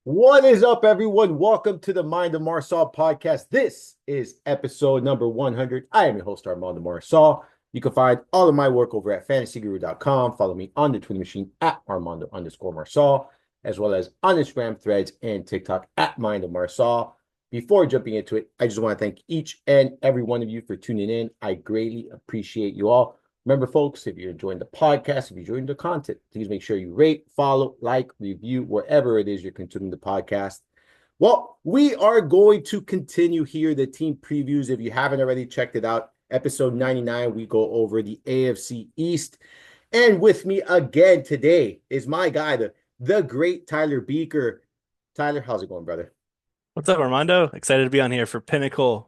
What is up, everyone? Welcome to the Mind of Marsal podcast. This is episode number 100. I am your host, Armando Marsal. You can find all of my work over at fantasyguru.com. Follow me on the Twitter machine at Armando_Marsal, as well as on Instagram, Threads, and TikTok at Mind of Marsal. Before jumping into it, I just want to thank each and every one of you for tuning in. I greatly appreciate you all. Remember, folks, if you're enjoying the podcast, if you're enjoying the content, please make sure you rate, follow, like, review, wherever it is you're consuming the podcast. Well, we are going to continue here the team previews. If you haven't already checked it out, episode 99, we go over the AFC East. And with me again today is my guy, the great Tyler Buecher. Tyler, how's it going, brother? What's up, Armando? Excited to be on here for Pinnacle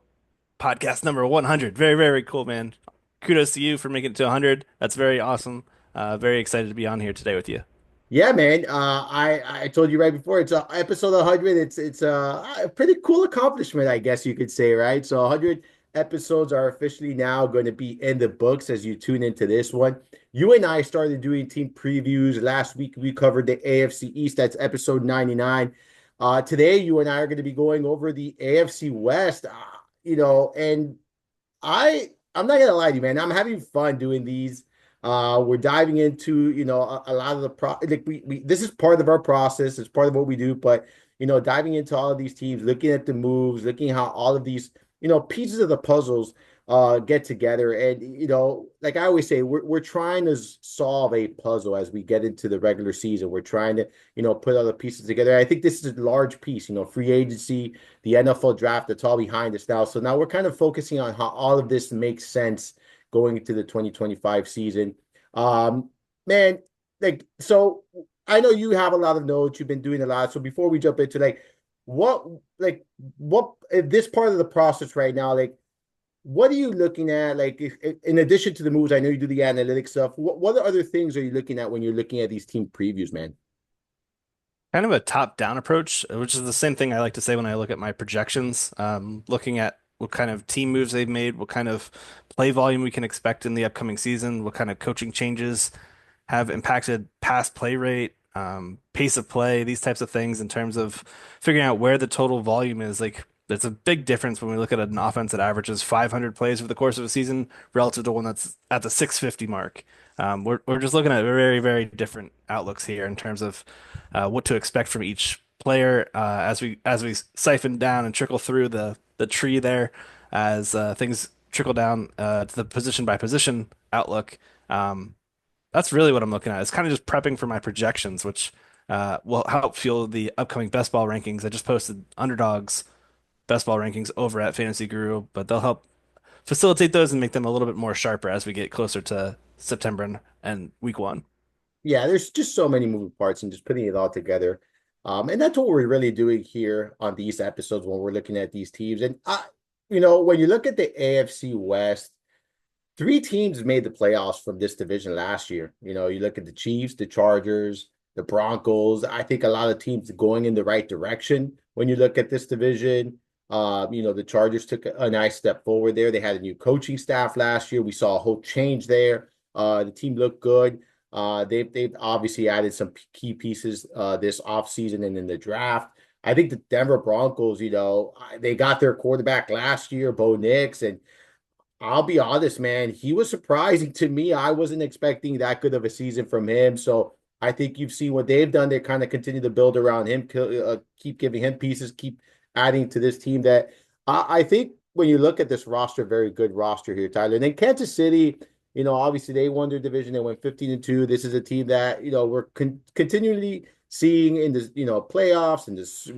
podcast number 100. Very, very cool, man. Kudos to you for making it to 100. That's very awesome. Very excited to be on here today with you. Yeah, man. I told you right before it's episode 100. It's a pretty cool accomplishment, I guess you could say, right? So 100 episodes are officially now going to be in the books as you tune into this one. You and I started doing team previews last week. We covered the AFC East. That's episode 99. Today you and I are going to be going over the AFC West. And I'm not gonna lie to you, man. I'm having fun doing these. We're diving into, a lot of the like we this is part of our process, it's part of what we do, but diving into all of these teams, looking at the moves, looking how all of these, pieces of the puzzles get together. And like I always say, we're trying to solve a puzzle as we get into the regular season. We're trying to, put all the pieces together. I think this is a large piece, free agency, the NFL draft, that's all behind us now. So now we're kind of focusing on how all of this makes sense going into the 2025 season. Um, Man, like, so I know you have a lot of notes, you've been doing a lot. So before we jump into what, what, if this part of the process right now, what are you looking at? Like, in addition to the moves, I know you do the analytics stuff. What other things are you looking at when you're looking at these team previews, man? Kind of a top-down approach, which is the same thing I like to say when I look at my projections. Looking at what kind of team moves they've made, what kind of play volume we can expect in the upcoming season, what kind of coaching changes have impacted pass play rate, pace of play, these types of things in terms of figuring out where the total volume is. Like, there's a big difference when we look at an offense that averages 500 plays over the course of a season relative to one that's at the 650 mark. We're just looking at very, very different outlooks here in terms of what to expect from each player as we siphon down and trickle through the tree there as things trickle down to the position by position outlook. That's really what I'm looking at. It's kind of just prepping for my projections, which will help fuel the upcoming best ball rankings. I just posted underdogs best ball rankings over at Fantasy Guru, but they'll help facilitate those and make them a little bit more sharper as we get closer to September and week one. Yeah, there's just so many moving parts and just putting it all together. And that's what we're really doing here on these episodes when we're looking at these teams. And when you look at the AFC West, three teams made the playoffs from this division last year. You look at the Chiefs, the Chargers, the Broncos. I think a lot of teams going in the right direction when you look at this division. The Chargers took a nice step forward there. They had a new coaching staff last year. We saw a whole change there. The team looked good. They've obviously added some key pieces this offseason and in the draft. I think the Denver Broncos, they got their quarterback last year, Bo Nix, and I'll be honest, man, he was surprising to me. I wasn't expecting that good of a season from him. So I think you've seen what they've done. They kind of continue to build around him, keep giving him pieces, keep adding to this team that I think when you look at this roster, very good roster here, Tyler. And then Kansas City, obviously they won their division. They went 15-2. This is a team that, we're continually seeing in the, playoffs and this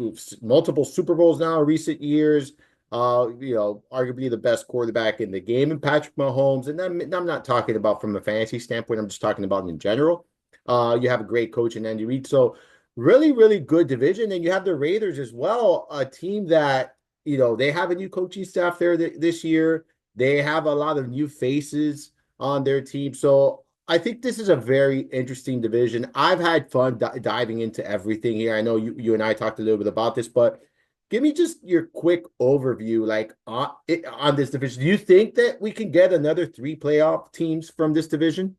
multiple Super Bowls now in recent years. Arguably the best quarterback in the game in Patrick Mahomes. And I'm not talking about from a fantasy standpoint. I'm just talking about in general. You have a great coach in Andy Reid. So really, really good division. And you have the Raiders as well, a team that, they have a new coaching staff there this year. They have a lot of new faces on their team. So I think this is a very interesting division. I've had fun diving into everything here. I know you and I talked a little bit about this, but give me just your quick overview, like on this division. Do you think that we can get another three playoff teams from this division?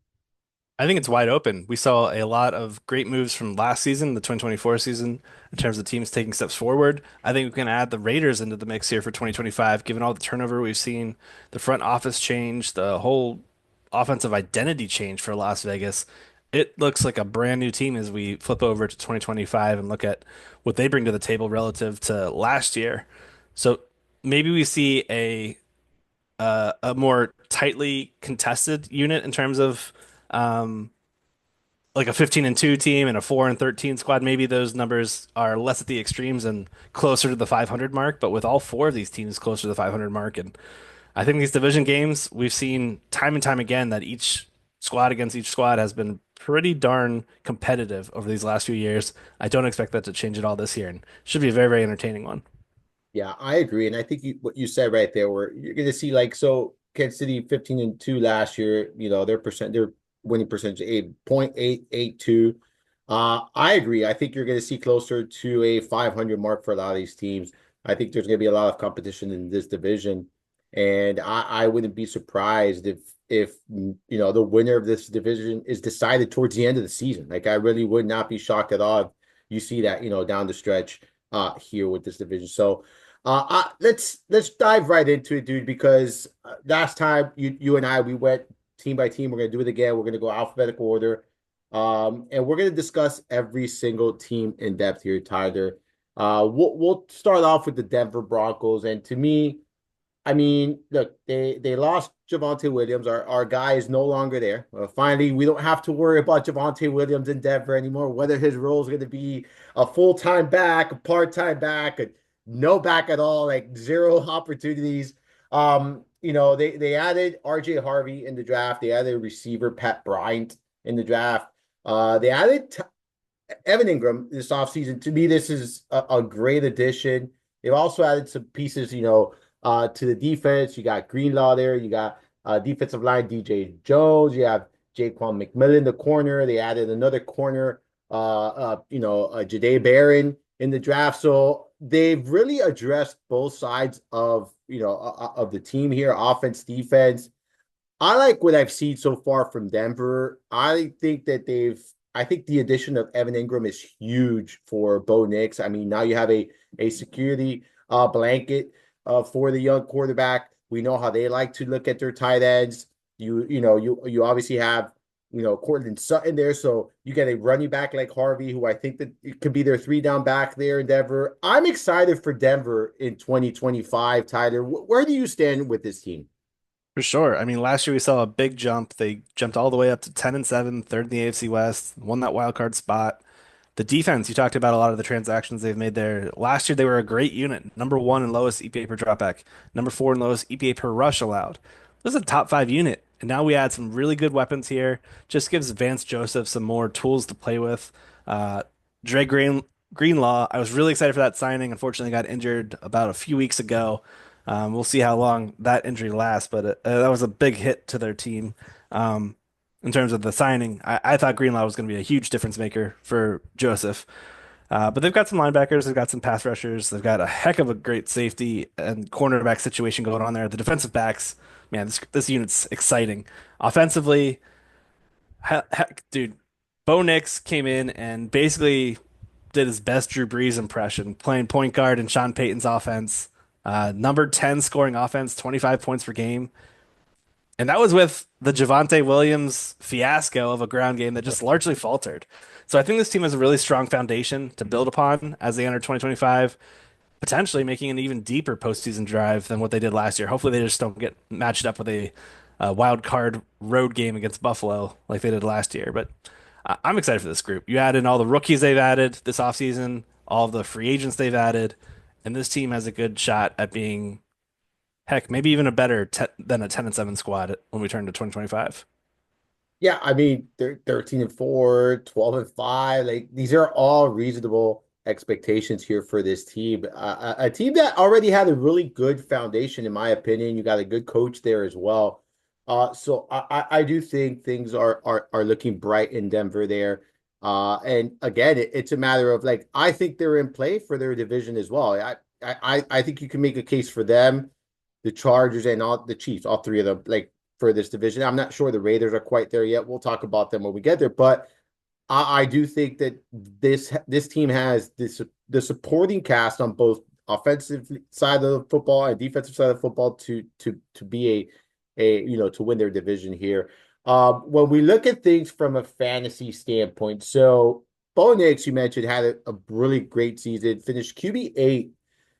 I think it's wide open. We saw a lot of great moves from last season, the 2024 season, in terms of teams taking steps forward. I think we can add the Raiders into the mix here for 2025, given all the turnover we've seen, the front office change, the whole offensive identity change for Las Vegas. It looks like a brand new team as we flip over to 2025 and look at what they bring to the table relative to last year. So maybe we see a more tightly contested unit in terms of um, like a 15-2 team and a 4-13 squad. Maybe those numbers are less at the extremes and closer to the 500 mark. But with all four of these teams closer to the 500 mark, and I think these division games we've seen time and time again that each squad against each squad has been pretty darn competitive over these last few years. I don't expect that to change at all this year, and should be a very, very entertaining one. Yeah, I agree. And I think what you said right there, where you're going to see like, so Kansas City 15-2 last year, their winning percentage 8.882. I agree. I think you're going to see closer to a 500 mark for a lot of these teams. I think there's going to be a lot of competition in this division. And I wouldn't be surprised if the winner of this division is decided towards the end of the season. Like I really would not be shocked at all if you see that, down the stretch here with this division. So let's dive right into it, dude, because last time you and I we went team by team. We're gonna do it again. We're gonna go alphabetical order. And we're gonna discuss every single team in depth here, Tyler. We'll start off with the Denver Broncos. And to me, I mean, look, they lost Javonte Williams. Our guy is no longer there. Finally, we don't have to worry about Javonte Williams in Denver anymore, whether his role is going to be a full-time back, a part-time back, no back at all, like zero opportunities. They added RJ Harvey in the draft. They added receiver Pat Bryant in the draft. They added Evan Ingram this offseason. To me, this is a great addition. They've also added some pieces, to the defense. You got Greenlaw there. You got defensive line DJ Jones. You have Jaquan McMillan, the corner. They added another corner, Jade Barron in the draft. So they've really addressed both sides of the team here, offense, defense. I like what I've seen so far from Denver. I think the addition of Evan Ingram is huge for Bo Nix. I mean, now you have a security blanket for the young quarterback. We know how they like to look at their tight ends. You obviously have Cortland Sutton there, so you get a running back like Harvey, who I think that it could be their three down back there in Denver. I'm excited for Denver in 2025. Tyler, where do you stand with this team? For sure. I mean, last year we saw a big jump. They jumped all the way up to 10-7, third in the AFC West, won that wild card spot. The defense, you talked about a lot of the transactions they've made there. Last year they were a great unit, number one in lowest EPA per dropback, number four in lowest EPA per rush allowed. This is a top five unit. And now we add some really good weapons here. Just gives Vance Joseph some more tools to play with. Uh, Dre Greenlaw, I was really excited for that signing. Unfortunately, got injured about a few weeks ago. We'll see how long that injury lasts, but that was a big hit to their team. Um, in terms of the signing, I thought Greenlaw was going to be a huge difference maker for Joseph. But they've got some linebackers, they've got some pass rushers, they've got a heck of a great safety and cornerback situation going on there. The defensive backs, man, this unit's exciting. Offensively, heck, dude, Bo Nix came in and basically did his best Drew Brees impression, playing point guard in Sean Payton's offense. Number 10 scoring offense, 25 points per game. And that was with the Javonte Williams fiasco of a ground game that just largely faltered. So I think this team has a really strong foundation to build upon as they enter 2025, potentially making an even deeper postseason drive than what they did last year. Hopefully, they just don't get matched up with a wild card road game against Buffalo like they did last year. But I'm excited for this group. You add in all the rookies they've added this offseason, all of the free agents they've added, and this team has a good shot at being, heck, maybe even a better than a 10-7 squad when we turn to 2025. Yeah, I mean, they're 13-4, 12-5. Like these are all reasonable expectations here for this team. A team that already had a really good foundation, in my opinion. You got a good coach there as well. So I do think things are looking bright in Denver there. And again, it's a matter of like I think they're in play for their division as well. I think you can make a case for them, the Chargers, and all the Chiefs, all three of them. Like for this division. I'm not sure the Raiders are quite there yet. We'll talk about them when we get there, but I do think that this team has the supporting cast on both offensive side of the football and defensive side of the football to be to win their division here. When we look at things from a fantasy standpoint, so Bo Nix, you mentioned, had a really great season, finished QB 8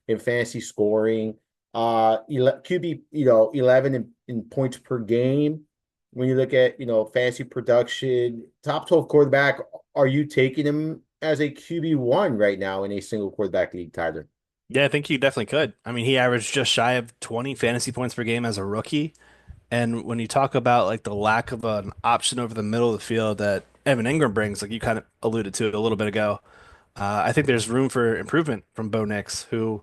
in fantasy scoring, QB 11 in points per game. When you look at fantasy production, top 12 quarterback, are you taking him as a QB1 right now in a single quarterback league, Tyler? Yeah, I think you definitely could. I mean, he averaged just shy of 20 fantasy points per game as a rookie. And when you talk about like the lack of an option over the middle of the field that Evan Ingram brings, like you kind of alluded to it a little bit ago, I think there's room for improvement from Bo Nix, who,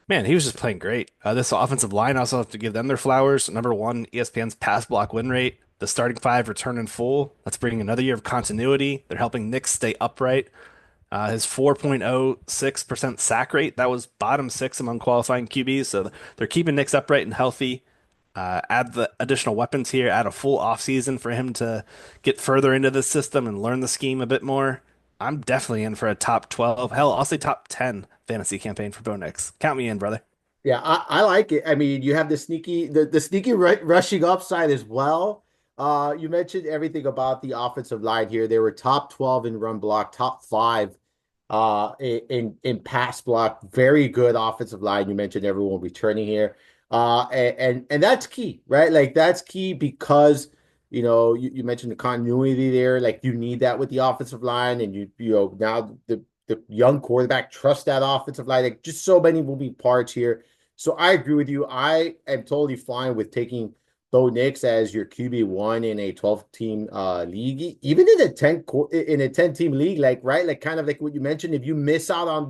man, he was just playing great. This offensive line also have to give them their flowers. Number one, ESPN's pass block win rate. The starting five return in full. That's bringing another year of continuity. They're helping Nix stay upright. His 4.06% sack rate, that was bottom six among qualifying QBs. So they're keeping Nix upright and healthy. Add the additional weapons here, add a full offseason for him to get further into the system and learn the scheme a bit more. I'm definitely in for a top 12. Hell, I'll say top 10 fantasy campaign for Bo Nix. Count me in, brother. Yeah, I like it. I mean, you have the sneaky rushing upside as well. You mentioned everything about the offensive line here. They were top 12 in run block, top five in pass block. Very good offensive line. You mentioned everyone returning here. And that's key, right? Like that's key because you mentioned the continuity there. Like you need that with the offensive line, and now the young quarterback trusts that offensive line. Like just so many moving parts here. So I agree with you. I am totally fine with taking Bo Nix as your QB1 in a 12-team league, even in a 10-team league, like right, like kind of like what you mentioned. If you miss out on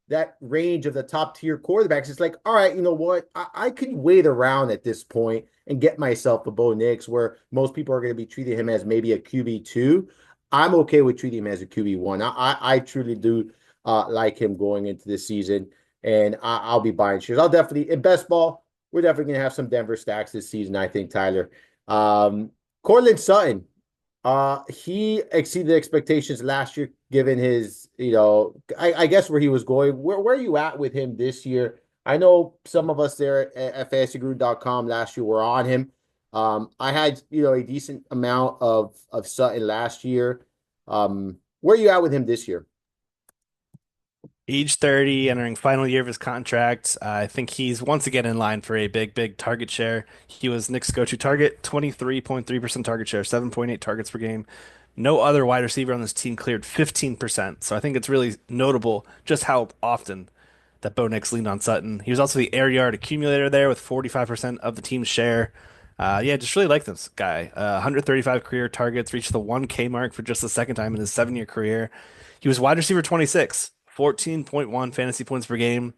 that range of the top tier quarterbacks, it's like, all right, you know what? I could wait around at this point and get myself a Bo Nix, where most people are going to be treating him as maybe a QB2. I'm okay with treating him as a QB1. I truly do like him going into this season, and I'll be buying shares. I'll definitely in best ball. We're definitely going to have some Denver stacks this season, I think, Tyler. Cortland Sutton, he exceeded expectations last year, given his, I guess where he was going. Where are you at with him this year? I know some of us there at fantasyguru.com last year were on him. I had, a decent amount of Sutton last year. Where are you at with him this year? Age 30, entering final year of his contract. I think he's once again in line for a big, big target share. He was Nick's go-to target, 23.3% target share, 7.8 targets per game. No other wide receiver on this team cleared 15%. So I think it's really notable just how often that Bo Nix leaned on Sutton. He was also the air yard accumulator there with 45% of the team's share. Yeah, just really like this guy. 135 career targets, reached the 1K mark for just the second time in his 7-year career. He was wide receiver 26, 14.1 fantasy points per game.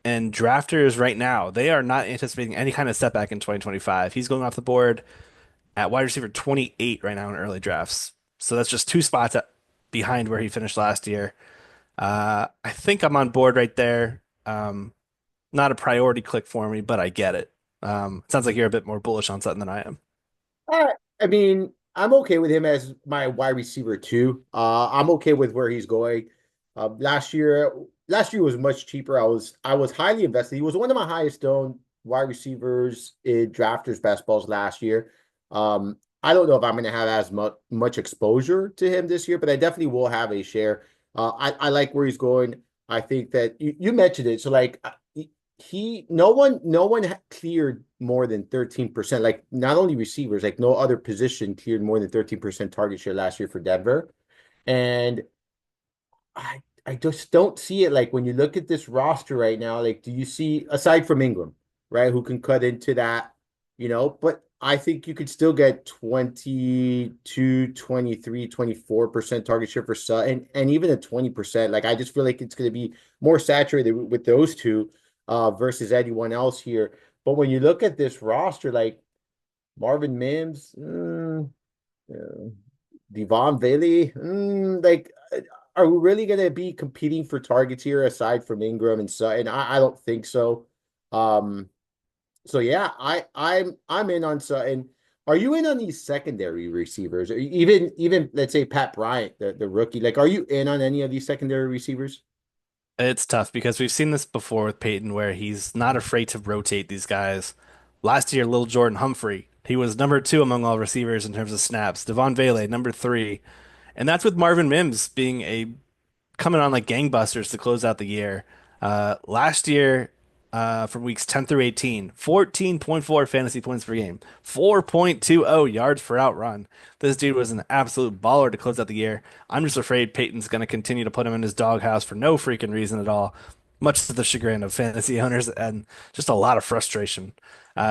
And drafters right now, they are not anticipating any kind of setback in 2025. He's going off the board at wide receiver 28 right now in early drafts. So that's just two spots behind where he finished last year. I think I'm on board right there. Not a priority click for me, but I get it. Sounds like you're a bit more bullish on Sutton than I am. I mean, I'm okay with him as my wide receiver too. I'm okay with where he's going. Last year was much cheaper. I was highly invested. He was one of my highest owned wide receivers in drafters best balls last year. I don't know if I'm going to have as much exposure to him this year, but I definitely will have a share. I like where he's going. I think that you mentioned it. So like no one cleared more than 13%. Like not only receivers, like no other position cleared more than 13% target share last year for Denver. And I just don't see it. Like when you look at this roster right now, like do you see, aside from Ingram, right, who can cut into that, but I think you could still get 22, 23, 24% target share for Sutton and even a 20%. Like I just feel like it's going to be more saturated with those two versus anyone else here. But when you look at this roster, like Marvin Mims, Devon Bailey, like, are we really going to be competing for targets here aside from Ingram and Sutton? I don't think so. Um, So yeah, I'm in on so. And are you in on these secondary receivers? Or even let's say Pat Bryant, the rookie? Like, are you in on any of these secondary receivers? It's tough because we've seen this before with Peyton, where he's not afraid to rotate these guys. Last year, Lil Jordan Humphrey, he was number two among all receivers in terms of snaps. Devon Vele, number three. And that's with Marvin Mims being a coming on like gangbusters to close out the year. Last year, from weeks 10 through 18, 14.4 fantasy points per game, 4.20 yards per outrun. This dude was an absolute baller to close out the year. I'm just afraid Peyton's going to continue to put him in his doghouse for no freaking reason at all, much to the chagrin of fantasy owners and just a lot of frustration.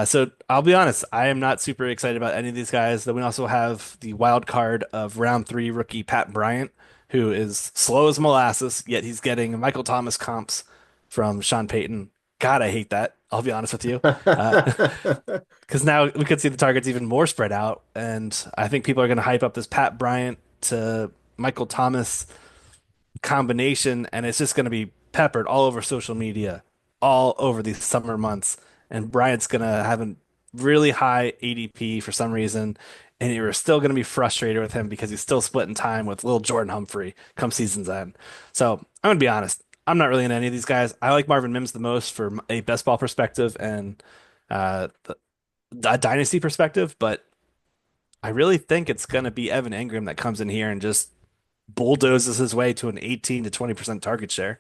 So I'll be honest, I am not super excited about any of these guys. Then we also have the wild card of round three rookie Pat Bryant, who is slow as molasses, yet he's getting Michael Thomas comps from Sean Payton. God, I hate that. I'll be honest with you. Because now we could see the targets even more spread out. And I think people are going to hype up this Pat Bryant to Michael Thomas combination, and it's just going to be peppered all over social media, all over these summer months. And Bryant's going to have a really high ADP for some reason, and you're still going to be frustrated with him because he's still splitting time with little Jordan Humphrey come season's end. So I'm going to be honest. I'm not really in any of these guys. I like Marvin Mims the most from a best ball perspective and a dynasty perspective, but I really think it's going to be Evan Ingram that comes in here and just bulldozes his way to an 18 to 20% target share.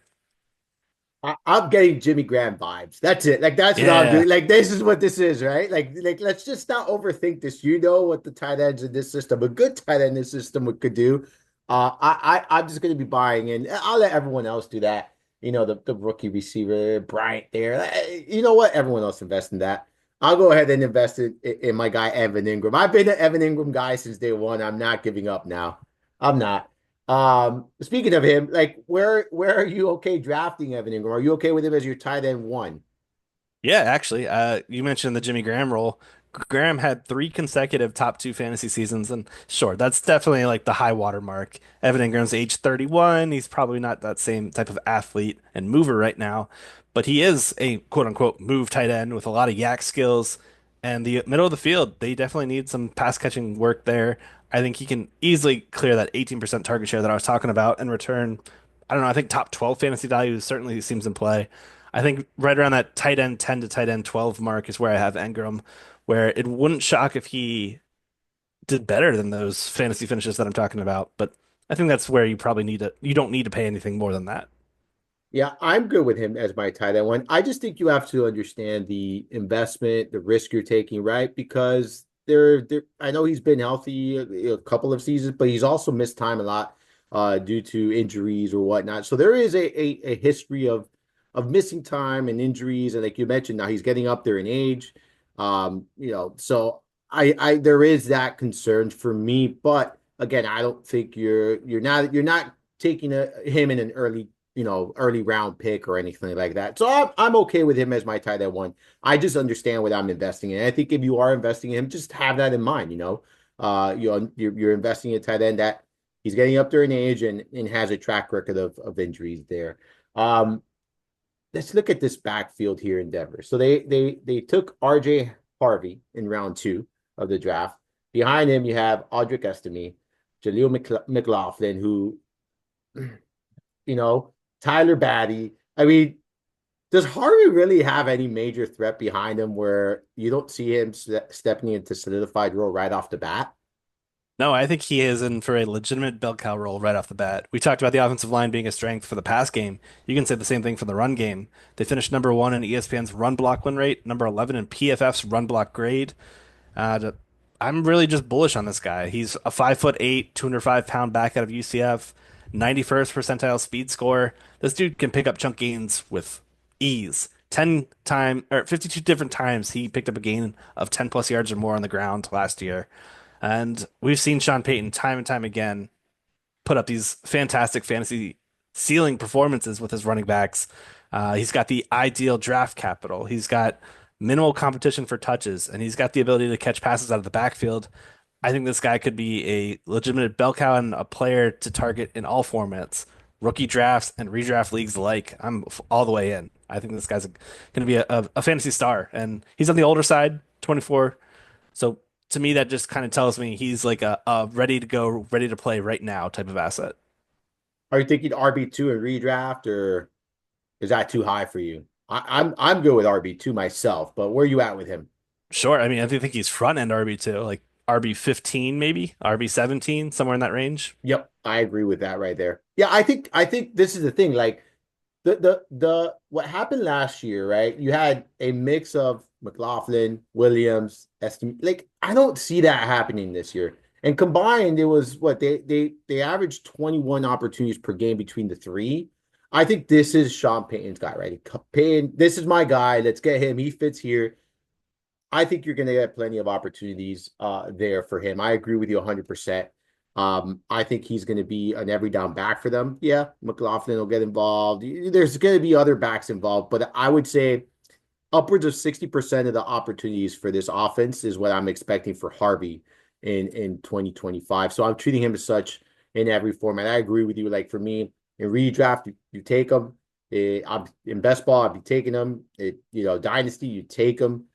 I'm getting Jimmy Graham vibes. That's it. Like that's what I'm doing. Yeah. Like this is what this is, right? Like let's just not overthink this. You know what the tight ends in this system, a good tight end in this system could do. I'm just going to be buying in. I'll let everyone else do that. You know the rookie receiver Bryant there. You know what? Everyone else invest in that. I'll go ahead and invest in my guy Evan Ingram. I've been an Evan Ingram guy since day one. I'm not giving up now. I'm not. Speaking of him, like where are you okay drafting Evan Ingram? Are you okay with him as your tight end one? Yeah, actually, you mentioned the Jimmy Graham role. Graham had three consecutive top two fantasy seasons, and sure, that's definitely like the high water mark. Evan Ingram's age 31. He's probably not that same type of athlete and mover right now, but he is a quote unquote move tight end with a lot of yak skills. And the middle of the field, they definitely need some pass catching work there. I think he can easily clear that 18% target share that I was talking about and return, I don't know, I think top 12 fantasy value certainly seems in play. I think right around that tight end 10 to tight end 12 mark is where I have Engram, where it wouldn't shock if he did better than those fantasy finishes that I'm talking about. But I think that's where you don't need to pay anything more than that. Yeah, I'm good with him as my tight end one. I just think you have to understand the investment, the risk you're taking, right? Because I know he's been healthy a couple of seasons, but he's also missed time a lot due to injuries or whatnot. So there is a history of missing time and injuries, and like you mentioned, now he's getting up there in age. So I there is that concern for me, but again, I don't think you're not taking him in an early round pick or anything like that. So I'm okay with him as my tight end one. I just understand what I'm investing in. I think if you are investing in him, just have that in mind. You're investing in a tight end that he's getting up there in age and has a track record of injuries there. Um, let's look at this backfield here in Denver. So they took RJ Harvey in round two of the draft. Behind him, you have Audric Estime, McLaughlin, who you know, Tyler Batty. I mean, does Harvey really have any major threat behind him where you don't see him stepping into solidified role right off the bat? No, I think he is in for a legitimate bell cow role right off the bat. We talked about the offensive line being a strength for the pass game. You can say the same thing for the run game. They finished number one in ESPN's run block win rate, number 11 in PFF's run block grade. Uh, I'm really just bullish on this guy. He's a 5'8", 205-pound back out of UCF, 91st percentile speed score. This dude can pick up chunk gains with ease. 52 different times he picked up a gain of 10 plus yards or more on the ground last year. And we've seen Sean Payton time and time again put up these fantastic fantasy ceiling performances with his running backs. He's got the ideal draft capital. He's got minimal competition for touches, and he's got the ability to catch passes out of the backfield. I think this guy could be a legitimate bell cow and a player to target in all formats. rookie drafts and redraft leagues alike, I'm all the way in. I think this guy's going to be a fantasy star, and he's on the older side, 24. So to me, that just kind of tells me he's like a ready to go, ready to play right now type of asset. Are you thinking RB2 and redraft, or is that too high for you? I'm good with RB2 myself, but where are you at with him? Sure. I mean, I think he's front end RB2, like RB 15, maybe RB 17, somewhere in that range. Yep, I agree with that right there. Yeah, I think this is the thing. Like the what happened last year, right? You had a mix of McLaughlin, Williams, Estim. Like I don't see that happening this year. And combined, it was what they averaged 21 opportunities per game between the three. I think this is Sean Payton's guy, right? Payton, this is my guy. Let's get him. He fits here. I think you're going to get plenty of opportunities there for him. I agree with you 100%. I think he's going to be an every down back for them. Yeah, McLaughlin will get involved. There's going to be other backs involved, but I would say upwards of 60% of the opportunities for this offense is what I'm expecting for Harvey in 2025. So I'm treating him as such in every format. I agree with you. Like for me, in redraft, you take him. In best ball, I'd be taking him. Dynasty, you take him.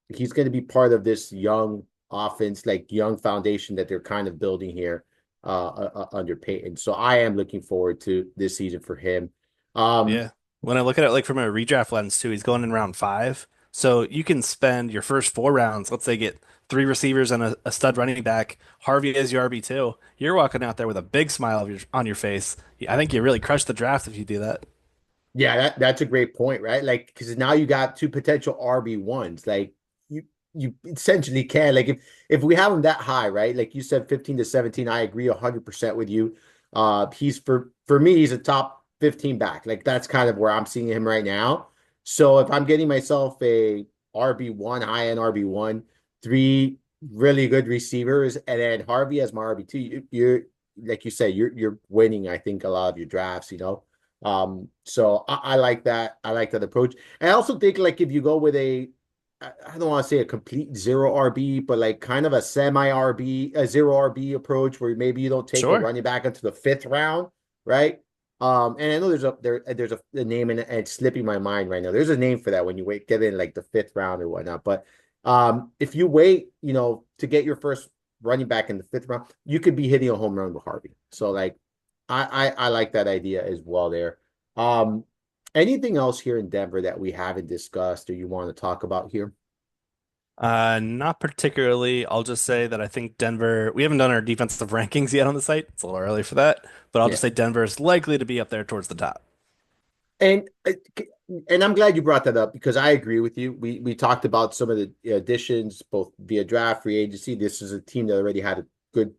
He's going to be part of this young offense, like young foundation that they're kind of building here under Peyton. So I am looking forward to this season for him. Um, Yeah. When I look at it like from a redraft lens too, he's going in round 5. So you can spend your first 4 rounds, let's say get 3 receivers and a stud running back, Harvey is your RB2. You're walking out there with a big smile on your face. I think you really crushed the draft if you do that. Yeah, that's a great point, right? Like, because now you got two potential RB1s. Like, you essentially can. Like, if we have him that high, right? Like you said, 15 to 17, I agree 100% with you. He's for me, he's a top 15 back. Like, that's kind of where I'm seeing him right now. So if I'm getting myself a RB1, high end RB1, three really good receivers, and then Harvey as my RB2, you're like you said, you're winning, I think, a lot of your drafts. So I like that. I like that approach. And I also think like if you go with I don't want to say a complete zero RB, but like kind of a semi RB, a zero RB approach where maybe you don't take a Sure. running back into the fifth round, right? And I know there's a name and it's slipping my mind right now. There's a name for that when you get in like the fifth round or whatnot. But if you wait, to get your first running back in the fifth round, you could be hitting a home run with Harvey. So like I like that idea as well there. Um, Anything else here in Denver that we haven't discussed or you want to talk about here? Not particularly. I'll just say that I think Denver, we haven't done our defensive rankings yet on the site. It's a little early for that, but I'll Yeah. just say Denver is likely to be up there towards the top. And and I'm glad you brought that up because I agree with you. We talked about some of the additions both via draft, free agency. This is a team that already had a good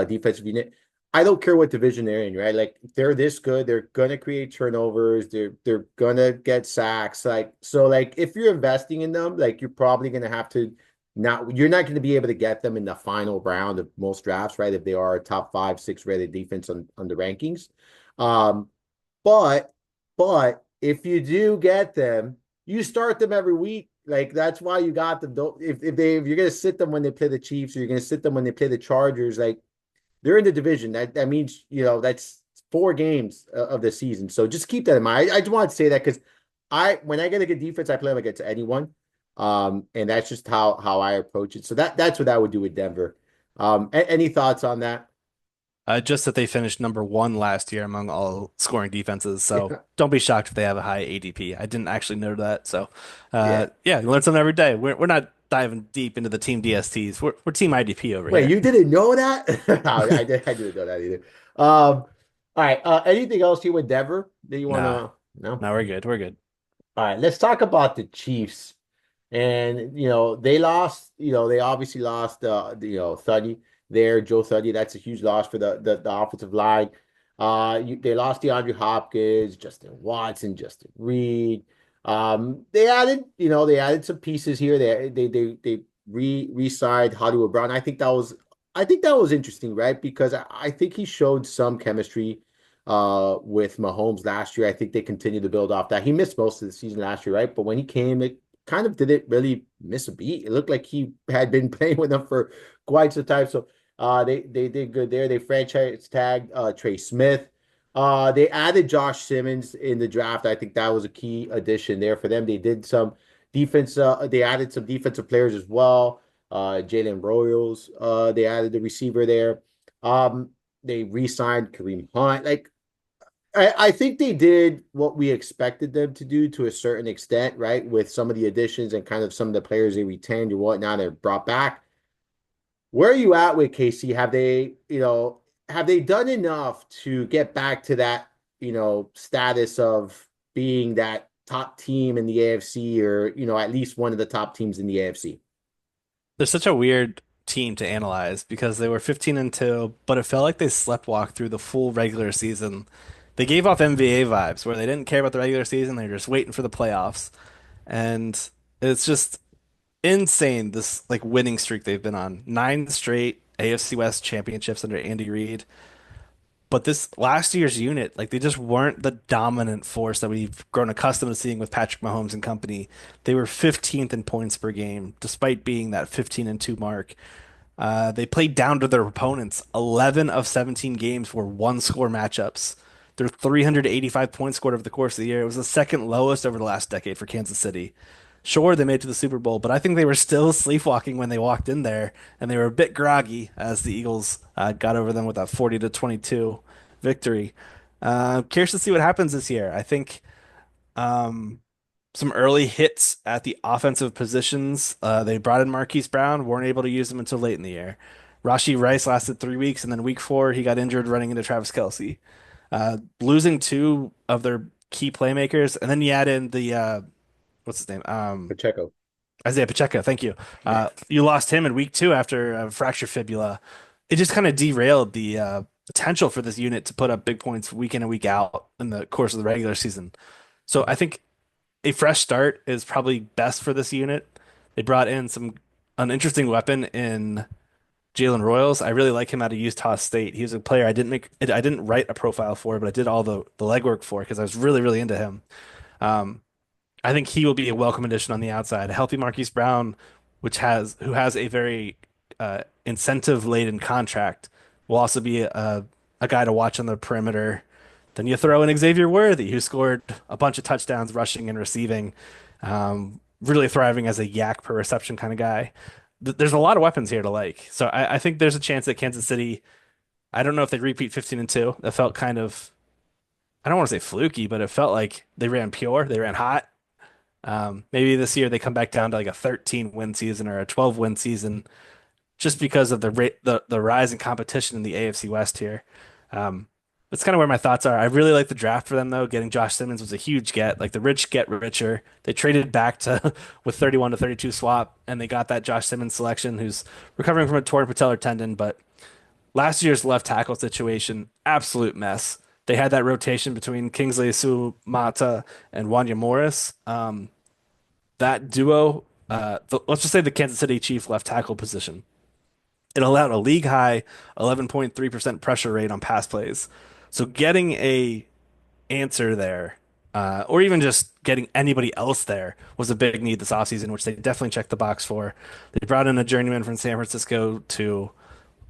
defensive unit. I don't care what division they're in, right? Like if they're this good, they're gonna create turnovers, they're gonna get sacks. Like so, like if you're investing in them, like you're probably gonna have to you're not gonna be able to get them in the final round of most drafts, right? If they are a top 5, 6 rated defense on the rankings. Um, but but if you do get them, you start them every week. Like that's why you got them. Don't if you're gonna sit them when they play the Chiefs or you're gonna sit them when they play the Chargers, like they're in the division. That means that's 4 games of the season. So just keep that in mind. I just wanted to say that because when I get a good defense, I play them against anyone. And that's just how I approach it. So that's what I would do with Denver. Any thoughts on that? Just that they finished number 1 last year among all scoring defenses. So don't be shocked if they have a high ADP. I didn't actually know that. So, Yeah. yeah, you learn something every day. We're not diving deep into the team DSTs. We're team IDP over Wait, here. you didn't know that? No, I didn't know that either. All right. Anything else here with Denver that you want Nah, to know? no, we're good. We're good. All right, let's talk about the Chiefs. And they lost, they obviously lost Thuddy there, Joe Thuddy. That's a huge loss for the offensive line. They lost DeAndre Hopkins, Justin Watson, Justin Reed. They added some pieces here. They re-signed Hollywood Brown. I think that was interesting, right? Because I think he showed some chemistry with Mahomes last year. I think they continue to build off that. He missed most of the season last year, right? But when he came, it kind of didn't really miss a beat. It looked like he had been playing with them for quite some time. So they did good there. They franchise tagged Trey Smith. They added Josh Simmons in the draft. I think that was a key addition there for them. They did some defense. They added some defensive players as well. Jalen Royals. They added the receiver there. They re-signed Kareem Hunt. Like I think they did what we expected them to do to a certain extent, right? With some of the additions and kind of some of the players they retained and whatnot and brought back. Where are you at with KC? Have they done enough to get back to that, status of being that top team in the AFC or, at least one of the top teams in the AFC? They're such a weird team to analyze because they were 15-2, but it felt like they sleptwalked through the full regular season. They gave off NBA vibes where they didn't care about the regular season, they were just waiting for the playoffs. And it's just insane this like winning streak they've been on. 9 straight AFC West championships under Andy Reid. But this last year's unit, like they just weren't the dominant force that we've grown accustomed to seeing with Patrick Mahomes and company. They were 15th in points per game, despite being that 15-2 mark. They played down to their opponents. 11 of 17 games were one score matchups. Their 385 points scored over the course of the year. It was the second lowest over the last decade for Kansas City. Sure, they made it to the Super Bowl, but I think they were still sleepwalking when they walked in there, and they were a bit groggy as the Eagles got over them with a 40-22 victory. Curious to see what happens this year. I think um, some early hits at the offensive positions. They brought in Marquise Brown, weren't able to use him until late in the year. Rashi Rice lasted 3 weeks, and then week 4, he got injured running into Travis Kelce. Losing two of their key playmakers, and then you add in the what's his name? Pacheco. Isaiah Pacheco. Thank you. Yeah. You lost him in week 2 after a fractured fibula. It just kind of derailed the potential for this unit to put up big points week in and week out in the course of the regular season. So I think a fresh start is probably best for this unit. They brought in an interesting weapon in Jalen Royals. I really like him out of Utah State. He was a player I didn't write a profile for, but I did all the legwork for because I was really really into him. Um, I think he will be a welcome addition on the outside. A healthy Marquise Brown, who has a very incentive laden contract, will also be a guy to watch on the perimeter. Then you throw in Xavier Worthy, who scored a bunch of touchdowns rushing and receiving, really thriving as a yak per reception kind of guy. There's a lot of weapons here to like. So I think there's a chance that Kansas City, I don't know if they repeat 15-2. That felt kind of, I don't want to say fluky, but it felt like they ran pure, they ran hot. Maybe this year they come back down to like a 13 win season or a 12 win season just because of the rise in competition in the AFC West here. Um, that's kind of where my thoughts are. I really like the draft for them though. Getting Josh Simmons was a huge get. Like the rich get richer. They traded back to with 31-32 swap, and they got that Josh Simmons selection, who's recovering from a torn patellar tendon. But last year's left tackle situation, absolute mess. They had that rotation between Kingsley Suamata and Wanya Morris. That duo, let's just say the Kansas City Chief left tackle position, it allowed a league high 11.3% pressure rate on pass plays. So getting a answer there, or even just getting anybody else there, was a big need this offseason, which they definitely checked the box for. They brought in a journeyman from San Francisco to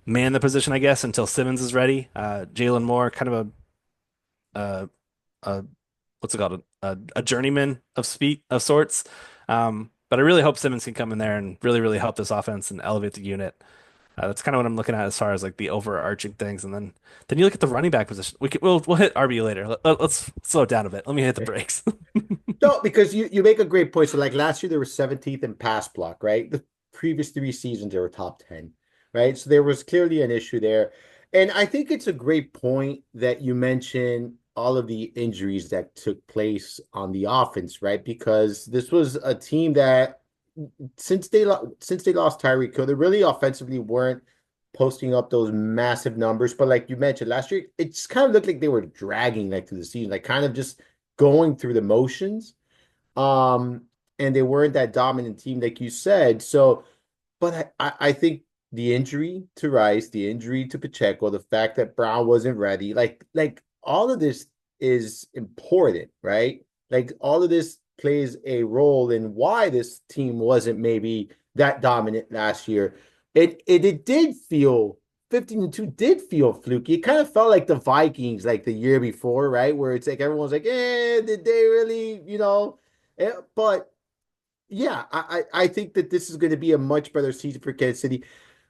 man the position, I guess, until Simmons is ready. Jalen Moore, kind of a, a what's it called, a journeyman of speed of sorts. But I really hope Simmons can come in there and really, really help this offense and elevate the unit. That's kind of what I'm looking at as far as like the overarching things, and then you look at the running back position. We'll hit RB later. Let's slow it down a bit. Let me hit the brakes. No, because you make a great point. So like last year they were 17th in pass block, right? The previous 3 seasons they were top 10, right? So there was clearly an issue there. And I think it's a great point that you mentioned all of the injuries that took place on the offense, right? Because this was a team that since they lost Tyreek Hill, they really offensively weren't posting up those massive numbers. But like you mentioned last year, it just kind of looked like they were dragging like through the season, like kind of just going through the motions. Um, and they weren't that dominant team, like you said. So, but I think the injury to Rice, the injury to Pacheco, the fact that Brown wasn't ready, like all of this is important, right? Like all of this plays a role in why this team wasn't maybe that dominant last year. It did feel 15-2 did feel fluky. It kind of felt like the Vikings like the year before, right? Where it's like everyone's like, did they really, But yeah, I think that this is going to be a much better season for Kansas City.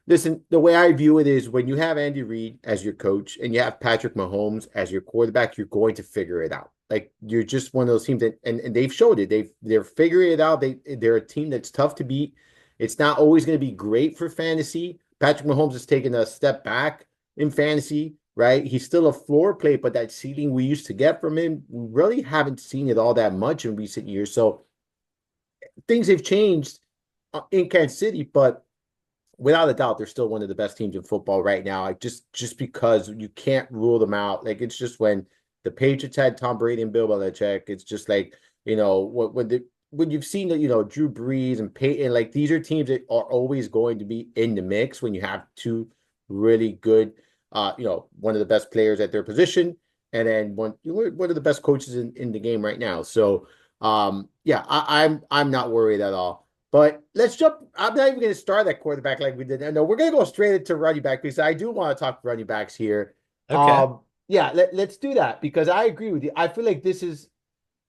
Listen, the way I view it is when you have Andy Reid as your coach and you have Patrick Mahomes as your quarterback, you're going to figure it out. Like you're just one of those teams that, and they've showed it. They're figuring it out. They're a team that's tough to beat. It's not always going to be great for fantasy. Patrick Mahomes has taken a step back in fantasy, right? He's still a floor play, but that ceiling we used to get from him, we really haven't seen it all that much in recent years. So things have changed in Kansas City, but without a doubt, they're still one of the best teams in football right now. Like just because you can't rule them out. Like it's just when the Patriots had Tom Brady and Bill Belichick, it's just like when you've seen Drew Brees and Peyton, like these are teams that are always going to be in the mix when you have two really good, one of the best players at their position, and then one of the best coaches in the game right now. So yeah, I'm not worried at all. But let's jump. I'm not even going to start that quarterback like we did. No, we're going to go straight into running back because I do want to talk running backs here. Okay. Yeah, let's do that because I agree with you. I feel like this is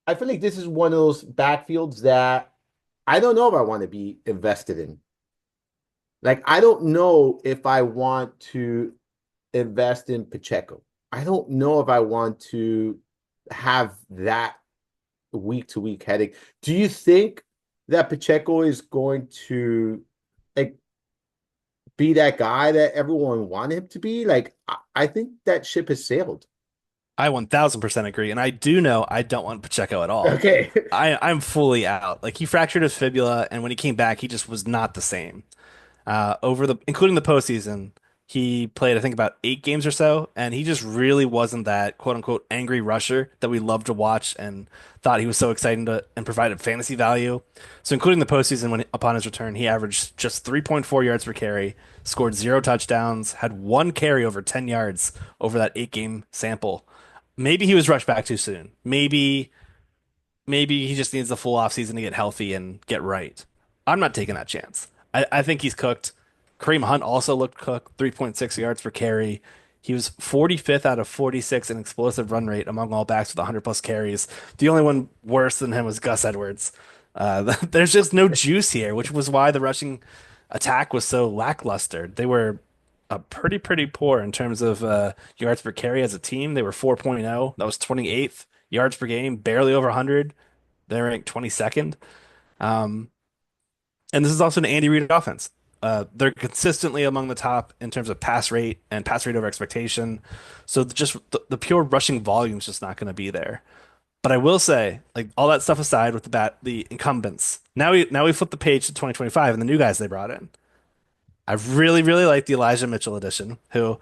one of those backfields that I don't know if I want to be invested in. Like, I don't know if I want to invest in Pacheco. I don't know if I want to have that week to week headache. Do you think that Pacheco is going to like be that guy that everyone wanted him to be? Like, I think that ship has sailed. I 1000% agree. And I do know I don't want Pacheco at all. Okay. I'm fully out. Like he fractured his fibula, and when he came back, he just was not the same. Including the postseason, he played I think about 8 games or so, and he just really wasn't that quote unquote angry rusher that we loved to watch and thought he was so exciting to and provided fantasy value. So including the postseason, when upon his return, he averaged just 3.4 yards per carry, scored 0 touchdowns, had 1 carry over 10 yards over that 8 game sample. Maybe he was rushed back too soon. Maybe he just needs the full offseason to get healthy and get right. I'm not taking that chance. I think he's cooked. Kareem Hunt also looked cooked, 3.6 yards per carry. He was 45th out of 46 in explosive run rate among all backs with 100 plus carries. The only one worse than him was Gus Edwards. There's just no juice here, which was why the rushing attack was so lackluster. They were pretty poor in terms of yards per carry as a team. They were 4.0. That was 28th. Yards per game, barely over 100. They're ranked 22nd. Um, and this is also an Andy Reid offense. They're consistently among the top in terms of pass rate and pass rate over expectation. So just the pure rushing volume is just not going to be there. But I will say, like all that stuff aside, with the incumbents. Now we flip the page to 2025 and the new guys they brought in. I really like the Elijah Mitchell edition, who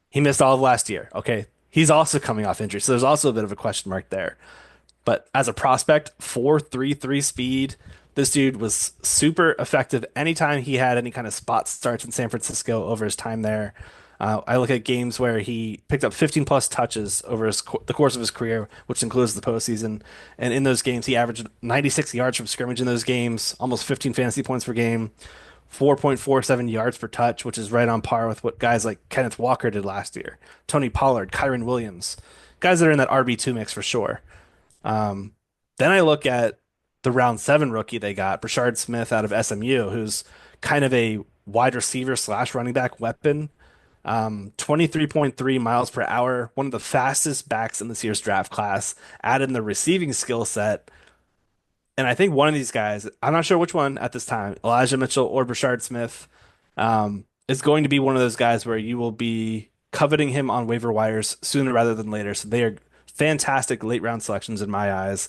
he missed all of last year. Okay, he's also coming off injury, so there's also a bit of a question mark there. But as a prospect, 4.33 speed. This dude was super effective anytime he had any kind of spot starts in San Francisco over his time there. I look at games where he picked up 15 plus touches over the course of his career, which includes the postseason. And in those games, he averaged 96 yards from scrimmage in those games, almost 15 fantasy points per game, 4.47 yards per touch, which is right on par with what guys like Kenneth Walker did last year, Tony Pollard, Kyron Williams, guys that are in that RB2 mix for sure. Um, then I look at the round 7 rookie they got, Brashard Smith out of SMU, who's kind of a wide receiver slash running back weapon. 23.3 miles per hour, one of the fastest backs in this year's draft class, added in the receiving skill set. And I think one of these guys, I'm not sure which one at this time, Elijah Mitchell or Brashard Smith, is going to be one of those guys where you will be coveting him on waiver wires sooner rather than later. So they are fantastic late round selections in my eyes.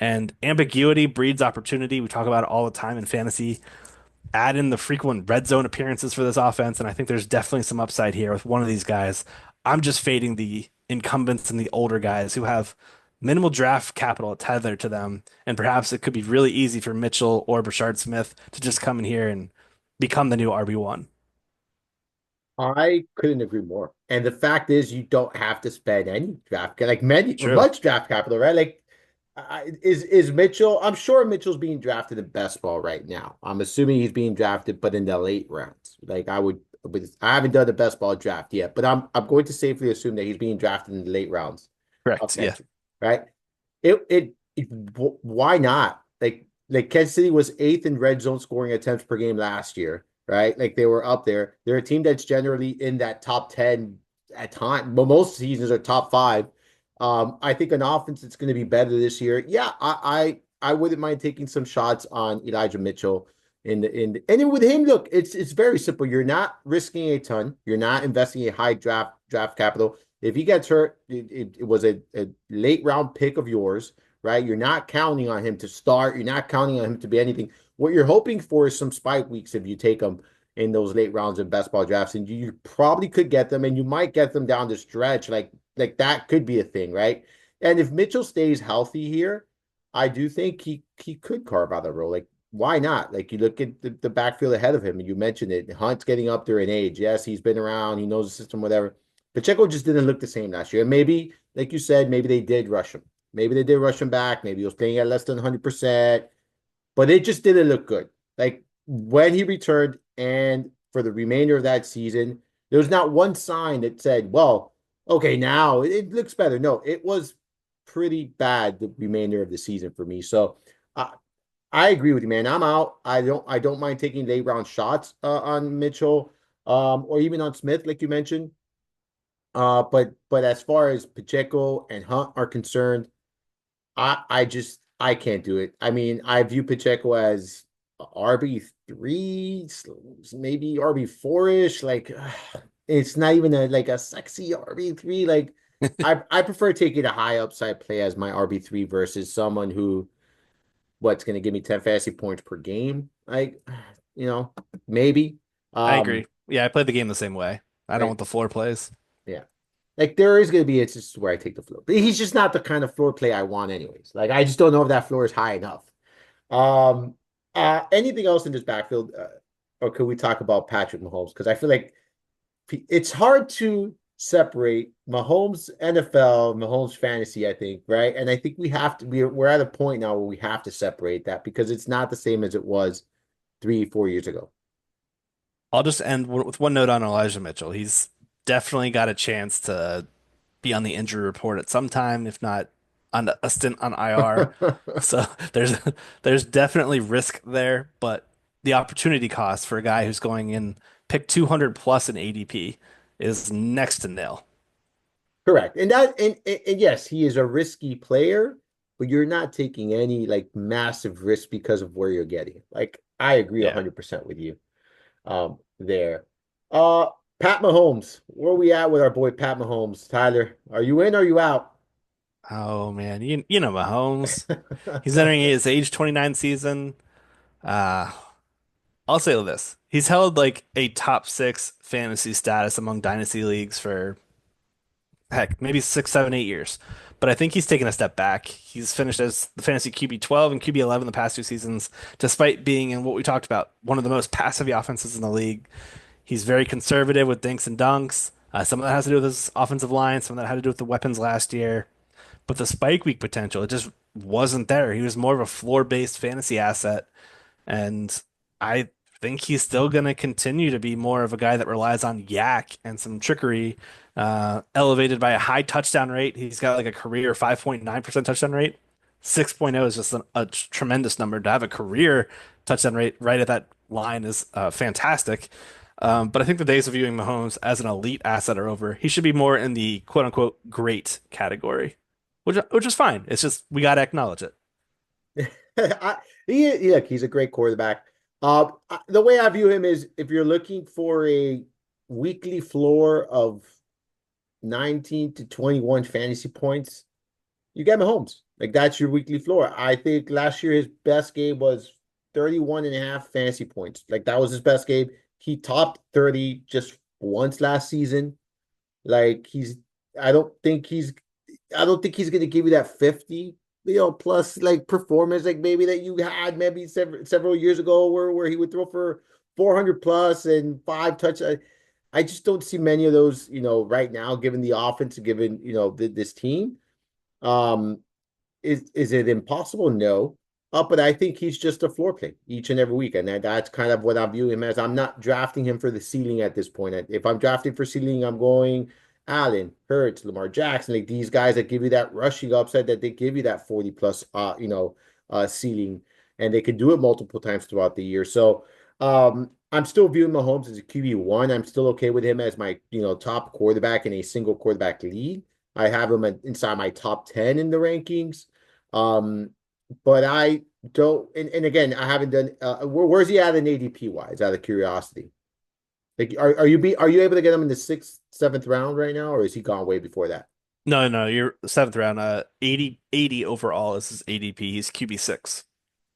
And ambiguity breeds opportunity. We talk about it all the time in fantasy. Add in the frequent red zone appearances for this offense, and I think there's definitely some upside here with one of these guys. I'm just fading the incumbents and the older guys who have minimal draft capital tethered to them, and perhaps it could be really easy for Mitchell or Brashard Smith to just come in here and become the new RB1. I couldn't agree more. And the fact is, you don't have to spend any like True. much draft capital, right? Like, is Mitchell? I'm sure Mitchell's being drafted in best ball right now. I'm assuming he's being drafted, but in the late rounds. Like, I would but I haven't done the best ball draft yet. But I'm going to safely assume that he's being drafted in the late rounds of Correct. Yeah. next year, right? Why not? Like Kansas City was eighth in red zone scoring attempts per game last year, right? Like they were up there. They're a team that's generally in that top 10 at time, but most seasons are top five. I think an offense that's going to be better this year. Yeah, I wouldn't mind taking some shots on Elijah Mitchell and then with him, look, it's very simple. You're not risking a ton. You're not investing a high draft capital. If he gets hurt, it was a late round pick of yours, right? You're not counting on him to start. You're not counting on him to be anything. What you're hoping for is some spike weeks if you take him in those late rounds of best ball drafts, and you probably could get them, and you might get them down the stretch. Like that could be a thing, right? And if Mitchell stays healthy here, I do think he could carve out a role. Like why not? Like you look at the backfield ahead of him, and you mentioned it. Hunt's getting up there in age. Yes, he's been around. He knows the system, whatever. Pacheco just didn't look the same last year. And maybe, like you said, maybe they did rush him. Maybe they did rush him back. Maybe he was playing at less than 100%. But it just didn't look good. Like when he returned and for the remainder of that season, there was not one sign that said, well, okay, now it looks better. No, it was pretty bad the remainder of the season for me. So I agree with you, man. I'm out. I don't mind taking late round shots on Mitchell, or even on Smith, like you mentioned. But as far as Pacheco and Hunt are concerned, I can't do it. I mean, I view Pacheco as RB3, maybe RB4-ish. Like it's not even a sexy RB3. Like I prefer taking a high upside play as my RB3 versus someone who what's going to give me 10 fantasy points per game. Like, you know, maybe. I Um, agree. Yeah, I play the game the same way. I don't right. want the floor plays. Yeah. Like there is going to be, it's just where I take the floor. But he's just not the kind of floor play I want anyways. Like I just don't know if that floor is high enough. Um, anything else in this backfield? Or could we talk about Patrick Mahomes? Because I feel like it's hard to separate Mahomes NFL, Mahomes fantasy, I think, right? And I think we have to, we're at a point now where we have to separate that because it's not the same as it was 3, 4 years ago. I'll just end with one note on Elijah Mitchell. He's definitely got a chance to be on the injury report at some time, if not on a stint on IR. So there's definitely risk there, but the opportunity cost for a guy who's going in pick 200 plus in ADP is next to nil. Correct. And yes, he is a risky player, but you're not taking any like massive risk because of where you're getting. Like I agree Yeah. 100% with you there. Uh Pat Mahomes, where are we at with our boy Pat Mahomes? Tyler, are you in or are you out? Oh man, you know Mahomes. He's entering his age 29 season. Uh I'll say this. He's held like a top six fantasy status among dynasty leagues for heck, maybe 6, 7, 8 years. But I think he's taken a step back. He's finished as the fantasy QB 12 and QB 11 the past 2 seasons, despite being in what we talked about, one of the most passive offenses in the league. He's very conservative with dinks and dunks. Some of that has to do with his offensive line, some of that had to do with the weapons last year. But the spike week potential, it just wasn't there. He was more of a floor-based fantasy asset. And I think he's still going to continue to be more of a guy that relies on yak and some trickery, elevated by a high touchdown rate. He's got like a career 5.9% touchdown rate. 6.0 is just a tremendous number. To have a career touchdown rate right at that line is fantastic. But I think the days of viewing Mahomes as an elite asset are over. He should be more in the quote unquote great category, which is fine. It's just we got to acknowledge it. Look, he's a great quarterback. The way I view him is if you're looking for a weekly floor of 19 to 21 fantasy points, you get Mahomes. Like that's your weekly floor. I think last year his best game was 31 and a half fantasy points. Like that was his best game. He topped 30 just once last season. Like I don't think he's I don't think he's gonna give you that 50, plus like performance like maybe that you had maybe several years ago where he would throw for 400 plus and five touch. I just don't see many of those, right now, given the offense, given, this team. Um, is it impossible? No. But I think he's just a floor play each and every week, and that's kind of what I view him as. I'm not drafting him for the ceiling at this point. If I'm drafting for ceiling, I'm going Allen, Hurts, Lamar Jackson, like these guys that give you that rushing upside, that they give you that 40 plus, ceiling, and they can do it multiple times throughout the year. So, I'm still viewing Mahomes as a QB1. I'm still okay with him as my, top quarterback in a single quarterback league. I have him inside my top 10 in the rankings. Um, but I don't, and again, I haven't done. Where's he at in ADP wise? Out of curiosity, like, are you able to get him in the sixth, seventh round right now, or is he gone way before that? No, no, you're seventh round. 80 overall is his ADP. He's QB6.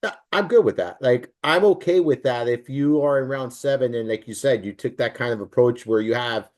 Yeah, I'm good with that. Like, I'm okay with that if you are in round seven and, like you said, you took that kind of approach where you have,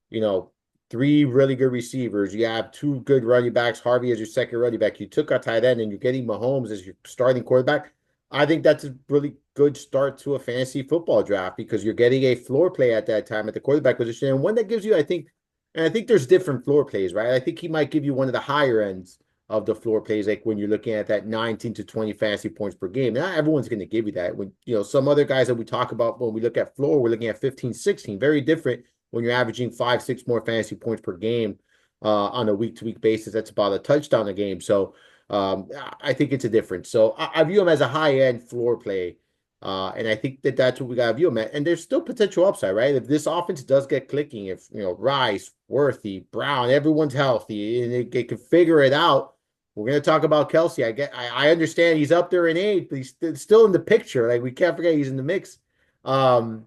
you know, three really good receivers. You have two good running backs, Harvey as your second running back. You took a tight end and you're getting Mahomes as your starting quarterback. I think that's a really good start to a fantasy football draft because you're getting a floor play at that time at the quarterback position, and one that gives you, I think, and I think there's different floor plays, right? I think he might give you one of the higher ends of the floor plays, like when you're looking at that 19 to 20 fantasy points per game. Not everyone's going to give you that. When, some other guys that we talk about when we look at floor, we're looking at 15, 16, very different when you're averaging 5, 6 more fantasy points per game on a week-to-week basis. That's about a touchdown a game. So I think it's a difference. So I view him as a high-end floor play. And I think that that's what we got to view him at. And there's still potential upside, right? If this offense does get clicking, if, Rice, Worthy, Brown, everyone's healthy and they can figure it out, we're going to talk about Kelsey. I understand he's up there in age, but he's still in the picture. Like, we can't forget he's in the mix. Um,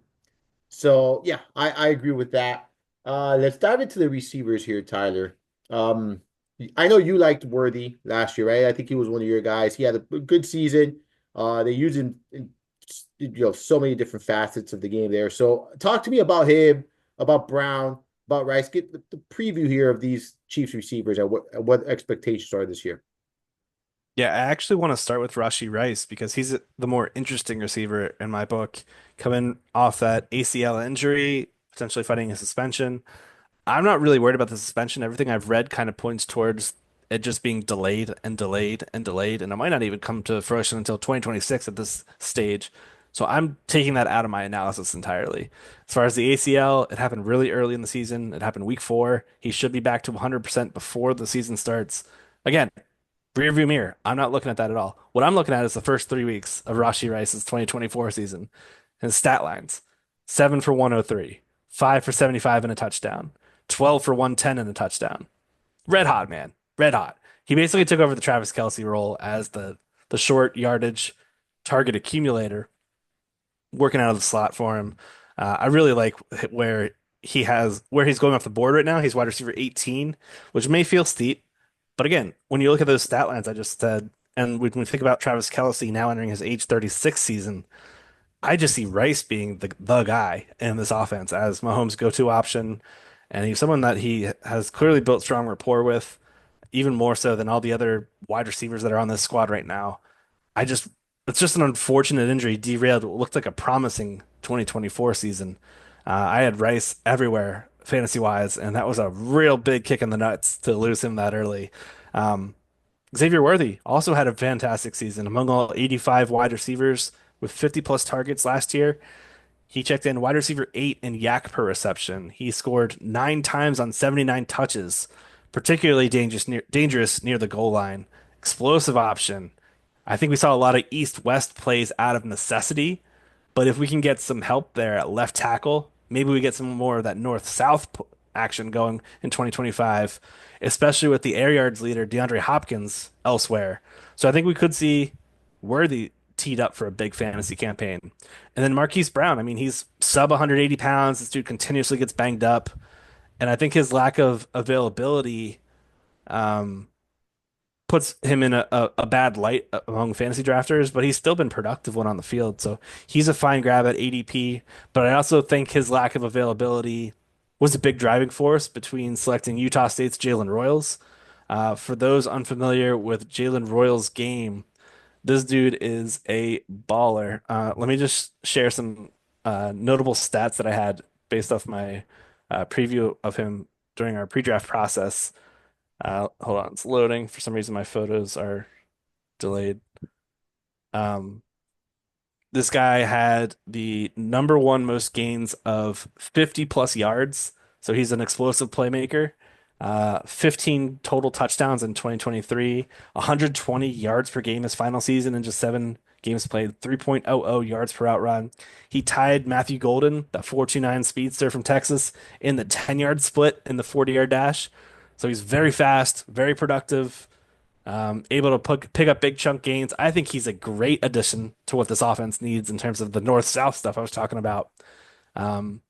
so yeah, I agree with that. Let's dive into the receivers here, Tyler. Um, I know you liked Worthy last year, right? I think he was one of your guys. He had a good season. They used him in, so many different facets of the game there. So talk to me about him, about Brown, about Rice. Get the preview here of these Chiefs receivers and what expectations are this year. Yeah, I actually want to start with Rashi Rice because he's the more interesting receiver in my book, coming off that ACL injury, potentially fighting a suspension. I'm not really worried about the suspension. Everything I've read kind of points towards it just being delayed and delayed and delayed, and it might not even come to fruition until 2026 at this stage. So I'm taking that out of my analysis entirely. As far as the ACL, it happened really early in the season. It happened week 4. He should be back to 100% before the season starts. Again, rear view mirror. I'm not looking at that at all. What I'm looking at is the first 3 weeks of Rashi Rice's 2024 season. His stat lines: 7 for 103, 5 for 75 and a touchdown, 12 for 110 and a touchdown. Red hot, man. Red hot. He basically took over the Travis Kelce role as the short yardage target accumulator, working out of the slot for him. I really like where he's going off the board right now. He's wide receiver 18, which may feel steep, but again, when you look at those stat lines I just said, and when we think about Travis Kelce now entering his age 36 season, I just see Rice being the guy in this offense as Mahomes' go-to option, and he's someone that he has clearly built strong rapport with, even more so than all the other wide receivers that are on this squad right now. I just It's just an unfortunate injury derailed what looked like a promising 2024 season. I had Rice everywhere fantasy wise, and that was a real big kick in the nuts to lose him that early. Um, Xavier Worthy also had a fantastic season among all 85 wide receivers with 50 plus targets last year. He checked in wide receiver 8 in yak per reception. He scored 9 times on 79 touches, particularly dangerous near the goal line. Explosive option. I think we saw a lot of east-west plays out of necessity, but if we can get some help there at left tackle, maybe we get some more of that north-south action going in 2025, especially with the air yards leader DeAndre Hopkins elsewhere. So I think we could see Worthy teed up for a big fantasy campaign. And then Marquise Brown, I mean, he's sub 180 pounds. This dude continuously gets banged up. And I think his lack of availability um, puts him in a bad light among fantasy drafters, but he's still been productive when on the field. So he's a fine grab at ADP. But I also think his lack of availability was a big driving force between selecting Utah State's Jalen Royals. For those unfamiliar with Jalen Royals' game, this dude is a baller. Let me just share some notable stats that I had based off my preview of him during our pre-draft process. Hold on, it's loading. For some reason, my photos are delayed. Um, this guy had the number one most gains of 50 plus yards. So he's an explosive playmaker. 15 total touchdowns in 2023, 120 yards per game his final season in just 7 games played, 3.00 yards per out run. He tied Matthew Golden, that 4.29 speedster from Texas, in the 10-yard split in the 40-yard dash. So he's very fast, very productive, able to pick up big chunk gains. I think he's a great addition to what this offense needs in terms of the north-south stuff I was talking about. Um,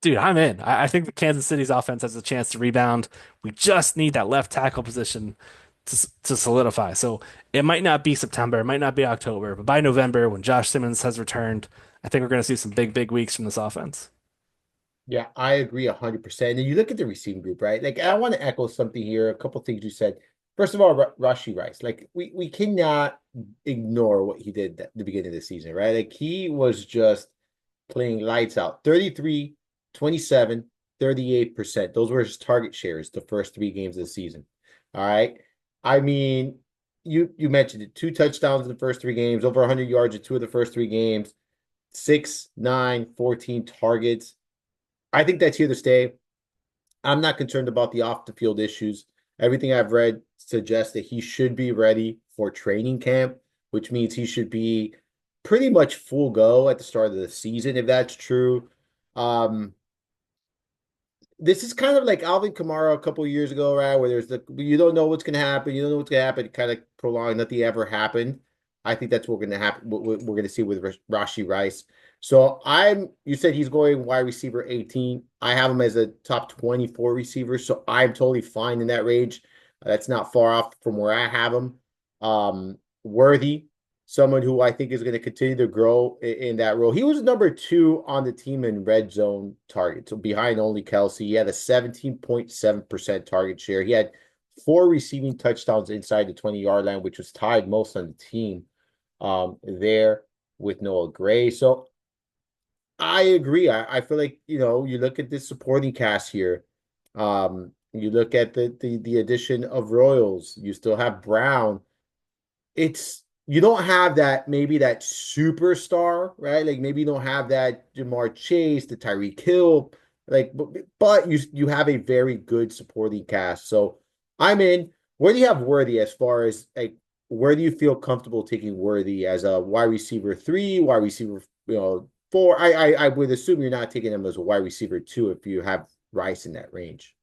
dude, I'm in. I think the Kansas City's offense has a chance to rebound. We just need that left tackle position to solidify. So it might not be September, it might not be October, but by November, when Josh Simmons has returned, I think we're going to see some big, big weeks from this offense. Yeah, I agree 100%. And you look at the receiving group, right? Like, I want to echo something here. A couple things you said. First of all, Rashi Rice. Like, we cannot ignore what he did at the beginning of the season, right? Like, he was just playing lights out. 33, 27, 38%. Those were his target shares the first 3 games of the season. All right. I mean, you mentioned it. 2 touchdowns in the first 3 games, over 100 yards in 2 of the first 3 games, 6, 9, 14 targets. I think that's here to stay. I'm not concerned about the off the field issues. Everything I've read suggests that he should be ready for training camp, which means he should be pretty much full go at the start of the season, if that's true. Um, this is kind of like Alvin Kamara a couple of years ago, right? Where there's you don't know what's going to happen, you don't know what's going to happen. It kind of prolonged, nothing ever happened. I think that's what we're going to happen. What we're going to see with Rashi Rice. So you said he's going wide receiver 18. I have him as a top 24 receiver, so I'm totally fine in that range. That's not far off from where I have him. Worthy, someone who I think is going to continue to grow in that role. He was number 2 on the team in red zone targets, so behind only Kelsey. He had a 17.7% target share. He had 4 receiving touchdowns inside the 20-yard line, which was tied most on the team there with Noah Gray. So I agree. I feel like, you look at this supporting cast here. You look at the addition of Royals. You still have Brown. You don't have that superstar, right? Like maybe you don't have that Jamar Chase, the Tyreek Hill, like, but you have a very good supporting cast. So I'm in. Where do you have Worthy as far as like where do you feel comfortable taking Worthy as a wide receiver 3, wide receiver, 4? I would assume you're not taking him as a wide receiver 2 if you have Rice in that range.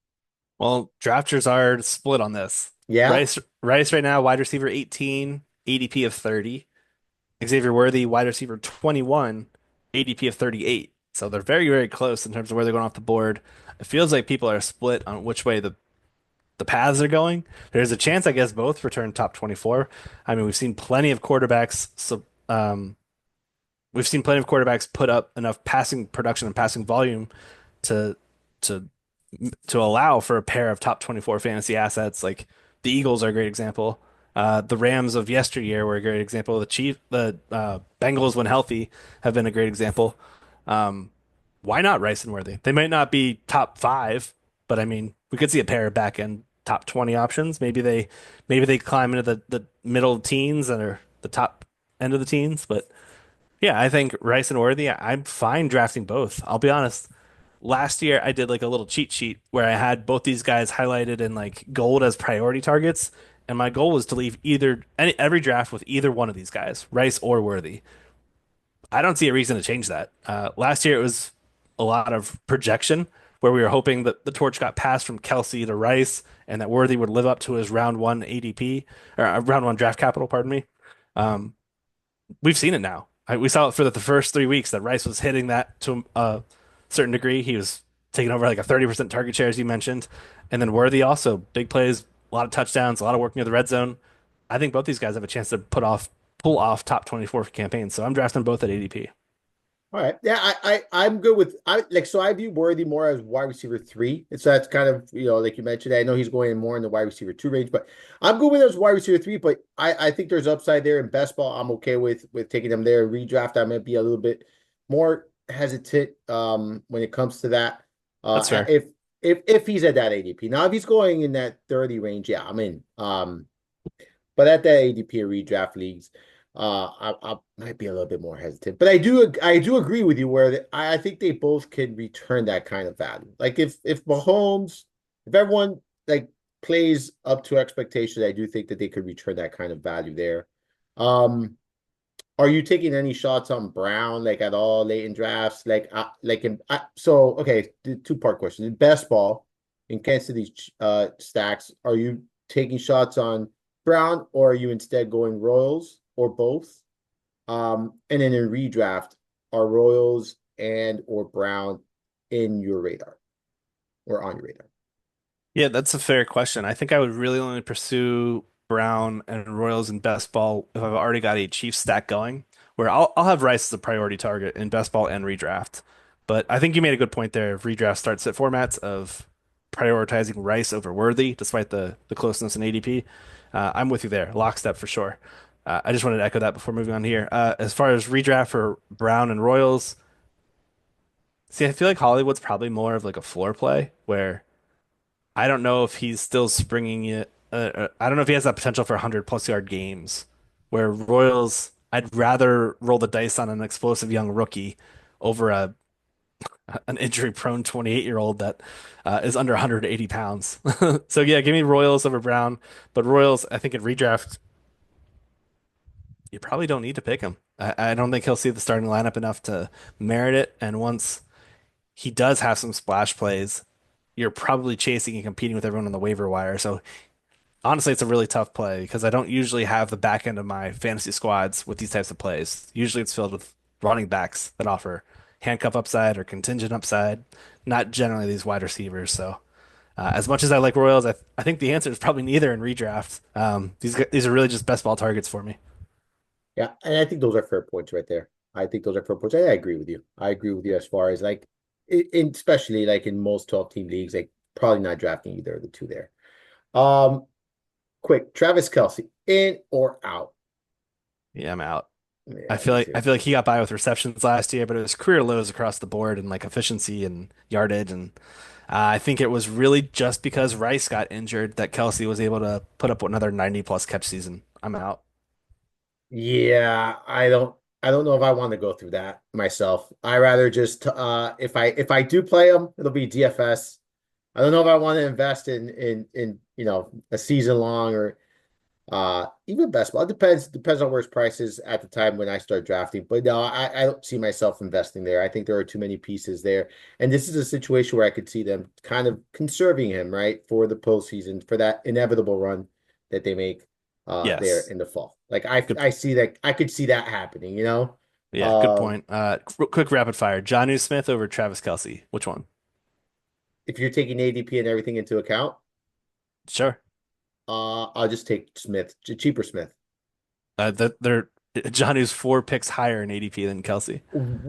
Well, drafters are split on this. Yeah. Rice right now, wide receiver 18, ADP of 30. Xavier Worthy, wide receiver 21, ADP of 38. So they're very, very close in terms of where they're going off the board. It feels like people are split on which way the paths are going. There's a chance, I guess, both return top 24. I mean, we've seen plenty of quarterbacks. So, we've seen plenty of quarterbacks put up enough passing production and passing volume to to to allow for a pair of top 24 fantasy assets. Like the Eagles are a great example. The Rams of yesteryear were a great example. The Bengals, when healthy, have been a great example. Um, why not Rice and Worthy? They might not be top 5, but I mean, we could see a pair of back end top 20 options. Maybe they climb into the middle teens or the top end of the teens. But yeah, I think Rice and Worthy, I'm fine drafting both. I'll be honest. Last year, I did like a little cheat sheet where I had both these guys highlighted in like gold as priority targets, and my goal was to leave every draft with either one of these guys, Rice or Worthy. I don't see a reason to change that. Last year, it was a lot of projection where we were hoping that the torch got passed from Kelsey to Rice and that Worthy would live up to his round one ADP or round one draft capital, pardon me. Um, we've seen it now. We saw it for the first 3 weeks that Rice was hitting that to a certain degree. He was taking over like a 30% target share, as you mentioned. And then Worthy also, big plays, a lot of touchdowns, a lot of work near the red zone. I think both these guys have a chance to pull off top 24 campaigns. So I'm drafting both at ADP. All right. Yeah, I'm good with so I view Worthy more as wide receiver 3. And so that's kind of, like you mentioned, I know he's going more in the wide receiver 2 range, but I'm good with him as wide receiver 3, but I think there's upside there in best ball. I'm okay with taking him there. Redraft, I might be a little bit more hesitant when it comes to that. That's fair. If he's at that ADP. Now if he's going in that 30 range, yeah, I'm in. But at that ADP redraft leagues. I might be a little bit more hesitant, but I do agree with you where I think they both can return that kind of value. Like if Mahomes, if everyone like plays up to expectations, I do think that they could return that kind of value there. Are you taking any shots on Brown like at all late in drafts? So okay, the two-part question. In best ball in Kansas City stacks, are you taking shots on Brown or are you instead going Royals or both? And then in redraft, are Royals and or Brown in your radar or on your radar? Yeah, that's a fair question. I think I would really only pursue Brown and Royals in best ball if I've already got a Chiefs stack going, where I'll have Rice as a priority target in best ball and redraft. But I think you made a good point there. If redraft starts at formats of prioritizing Rice over Worthy, despite the closeness in ADP, I'm with you there, lockstep for sure. I just wanted to echo that before moving on here. As far as redraft for Brown and Royals, see, I feel like Hollywood's probably more of like a floor play where. I don't know if he's still springing it. I don't know if he has that potential for 100 plus yard games. Where Royals, I'd rather roll the dice on an explosive young rookie over a an injury prone 28-year-old that is under 180 pounds. So yeah, give me Royals over Brown. But Royals, I think in redraft, you probably don't need to pick him. I don't think he'll see the starting lineup enough to merit it. And once he does have some splash plays, you're probably chasing and competing with everyone on the waiver wire. So honestly, it's a really tough play because I don't usually have the back end of my fantasy squads with these types of plays. Usually it's filled with running backs that offer handcuff upside or contingent upside, not generally these wide receivers. So, as much as I like Royals, I think the answer is probably neither in redraft. These are really just best ball targets for me. Yeah, and I think those are fair points right there. I think those are fair points. I agree with you. I agree with you as far as like, especially like in most 12 team leagues, like probably not drafting either of the two there. Um, Quick, Travis Kelce, in or out? Yeah, I'm out. Yeah, me I too. feel like he got by with receptions last year, but it was career lows across the board and like efficiency and yardage. And I think it was really just because Rice got injured that Kelsey was able to put up another 90 plus catch season. I'm out. Yeah, I don't know if I want to go through that myself. I rather just if I do play them, it'll be DFS. I don't know if I want to invest in a season long or even best ball. It depends on where his price is at the time when I start drafting. But no, I don't see myself investing there. I think there are too many pieces there. And this is a situation where I could see them kind of conserving him, right, for the postseason, for that inevitable run that they make there Yes. in the fall. Like I Good. I see that I could see that happening, you know? Yeah, good Um, point. Quick rapid fire. Jonnu Smith over Travis Kelsey. Which one? if you're taking ADP and everything into account, Sure. I'll just take Smith, cheaper Smith. They're Jonnu's 4 picks higher in ADP than Kelsey.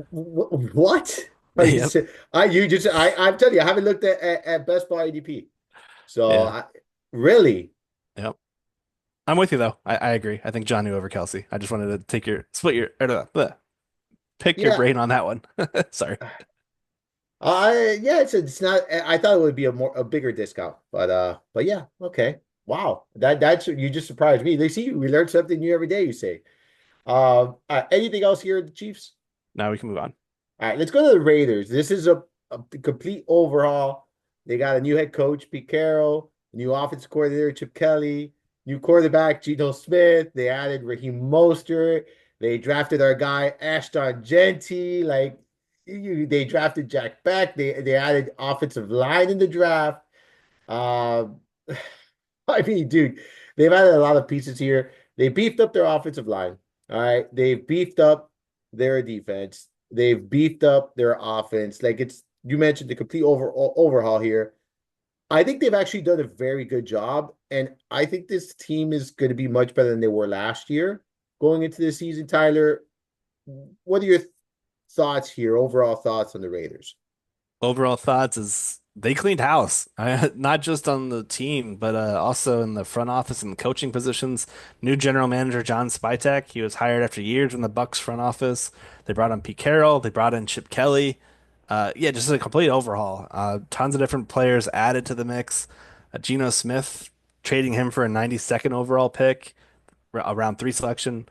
What? Are you Yep. I'm telling you, I haven't looked at Best Buy ADP. So Yeah. I really, Yep. I'm with you though. I agree. I think Jonnu over Kelsey. I just wanted to take your split your pick your yeah. brain on that one. Sorry. Yeah, it's not I thought it would be a bigger discount, but yeah, okay. Wow. That's you just surprised me. They see we learn something new every day, you say. Anything else here at the Chiefs? Now we can move on. All right, let's go to the Raiders. This is a complete overhaul. They got a new head coach, Pete Carroll, new offensive coordinator, Chip Kelly, new quarterback, Geno Smith. They added Raheem Mostert. They drafted our guy, Ashton Genty. They drafted Jack Beck. They added offensive line in the draft. Um, I mean, dude, they've added a lot of pieces here. They beefed up their offensive line. All right. They've beefed up their defense. They've beefed up their offense. Like you mentioned the complete overhaul here. I think they've actually done a very good job. And I think this team is going to be much better than they were last year going into the season. Tyler, what are your thoughts here? Overall thoughts on the Raiders? Overall thoughts is they cleaned house, not just on the team, but also in the front office and coaching positions. New general manager John Spytek, he was hired after years in the Bucks front office. They brought in Pete Carroll, they brought in Chip Kelly. Yeah, just a complete overhaul. Tons of different players added to the mix. Geno Smith trading him for a 92nd overall pick, a round 3 selection.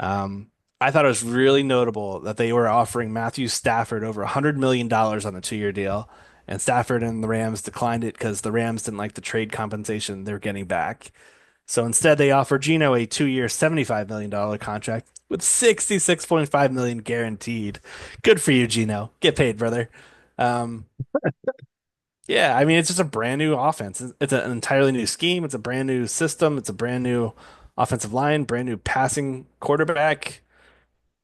I thought it was really notable that they were offering Matthew Stafford over $100 million on a 2-year deal, and Stafford and the Rams declined it because the Rams didn't like the trade compensation they're getting back. So instead, they offered Geno a 2-year, $75 million contract with 66.5 million guaranteed. Good for you, Geno. Get paid, brother. Um, yeah, I mean, it's just a brand new offense. It's an entirely new scheme. It's a brand new system. It's a brand new offensive line, brand new passing quarterback.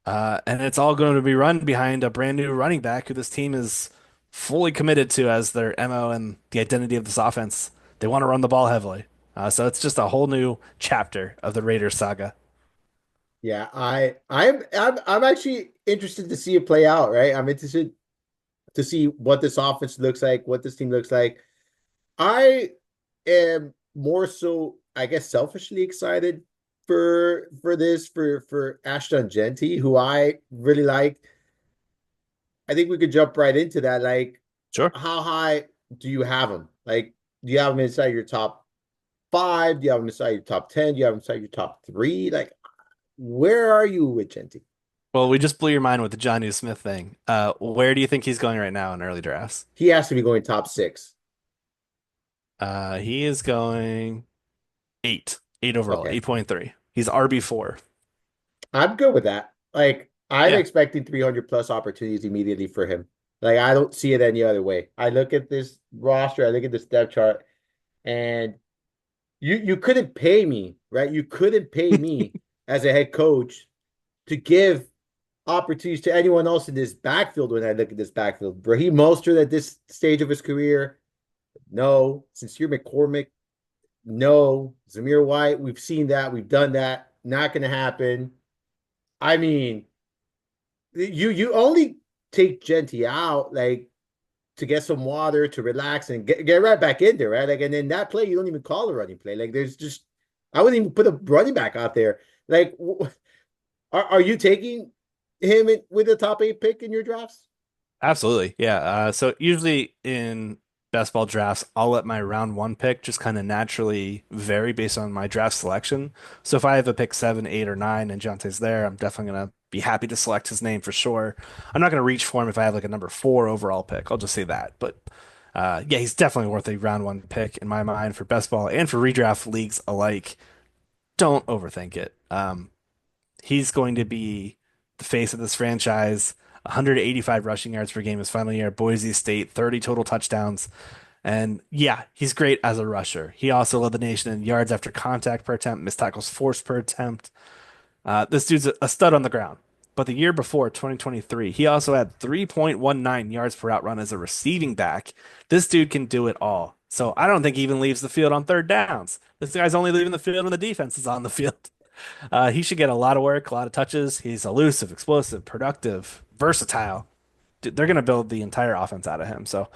And it's all going to be run behind a brand new running back who this team is fully committed to as their MO and the identity of this offense. They want to run the ball heavily. So it's just a whole new chapter of the Raiders saga. Yeah, I'm actually interested to see it play out, right? I'm interested to see what this offense looks like, what this team looks like. I am more so, I guess, selfishly excited for Ashton Genty, who I really like. I think we could jump right into that. Like, Sure. how high do you have him? Like, do you have him inside your top five? Do you have him inside your top 10? Do you have him inside your top three? Like, where are you with Genty? Well, we just blew your mind with the Johnny Smith thing. Where do you think he's going right now in early drafts? He has to be going top six. He is going eight overall, Okay. 8.3. He's RB4. I'm good with that. Like, I'm Yeah. expecting 300 plus opportunities immediately for him. Like, I don't see it any other way. I look at this roster, I look at this depth chart, and you couldn't pay me, right? You couldn't pay me as a head coach to give opportunities to anyone else in this backfield when I look at this backfield. Raheem Mostert at this stage of his career, no. Sincere McCormick, no. Zamir White, we've seen that. We've done that. Not going to happen. I mean, you only take Genty out like to get some water to relax and get right back in there, right? Like, and then that play you don't even call a running play. Like, there's just I wouldn't even put a running back out there. Like, are you taking him with a top 8 pick in your drafts? Absolutely. Yeah. So usually in best ball drafts, I'll let my round one pick just kind of naturally vary based on my draft selection. So if I have a pick 7, 8, or 9 and Jonte's there, I'm definitely gonna be happy to select his name for sure. I'm not gonna reach for him if I have like a number 4 overall pick. I'll just say that. But yeah, he's definitely worth a round one pick in my mind for best ball and for redraft leagues alike. Don't overthink it. He's going to be the face of this franchise. 185 rushing yards per game his final year at Boise State, 30 total touchdowns. And yeah, he's great as a rusher. He also led the nation in yards after contact per attempt, missed tackles forced per attempt. This dude's a stud on the ground. But the year before, 2023, he also had 3.19 yards per out run as a receiving back. This dude can do it all. So I don't think he even leaves the field on third downs. This guy's only leaving the field when the defense is on the field. He should get a lot of work, a lot of touches. He's elusive, explosive, productive, versatile. They're going to build the entire offense out of him. So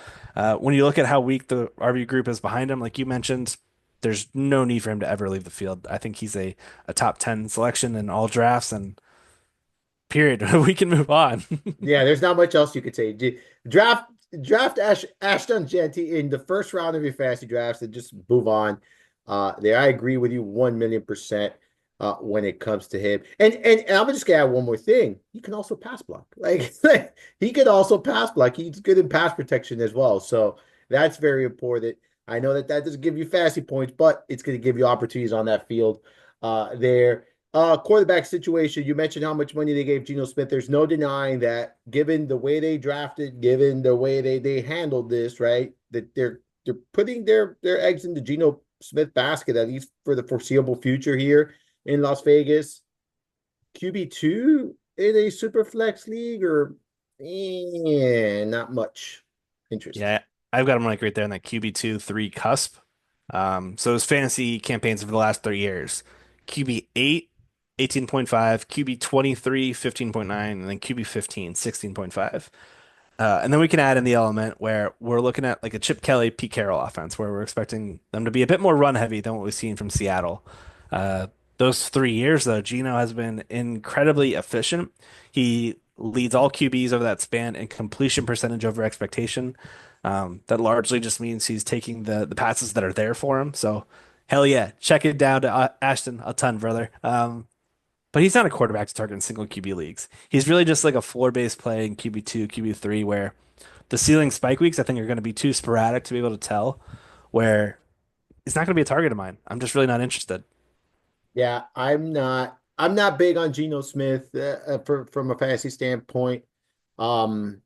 when you look at how weak the RB group is behind him, like you mentioned, there's no need for him to ever leave the field. I think he's a top 10 selection in all drafts and period. We can move on. Yeah, there's not much else you could say. Draft Ashton Genty in the first round of your fantasy drafts and just move on. There, I agree with you 1,000,000% when it comes to him. And I'm just gonna add one more thing. He can also pass block. Like he can also pass block. He's good in pass protection as well. So that's very important. I know that that doesn't give you fantasy points, but it's going to give you opportunities on that field there. Quarterback situation, you mentioned how much money they gave Geno Smith. There's no denying that given the way they drafted, given the way they handled this, right? That they're putting their eggs in the Geno Smith basket, at least for the foreseeable future here in Las Vegas. QB2 in a super flex league or not much interest. Yeah, I've got him like right there in that QB2 3 cusp. So his fantasy campaigns over the last 3 years, QB8, 18.5, QB23, 15.9, and then QB15, 16.5. And then we can add in the element where we're looking at like a Chip Kelly, Pete Carroll offense, where we're expecting them to be a bit more run heavy than what we've seen from Seattle. Uh, those 3 years, though, Gino has been incredibly efficient. He leads all QBs over that span in completion percentage over expectation. That largely just means he's taking the passes that are there for him. So, hell yeah, check it down to Ashton a ton, brother. but he's not a quarterback to target in single QB leagues. He's really just like a floor-based play in QB2, QB3, where the ceiling spike weeks I think are going to be too sporadic to be able to tell. Where it's not going to be a target of mine. I'm just really not interested. Yeah, I'm not big on Geno Smith from a fantasy standpoint. Um,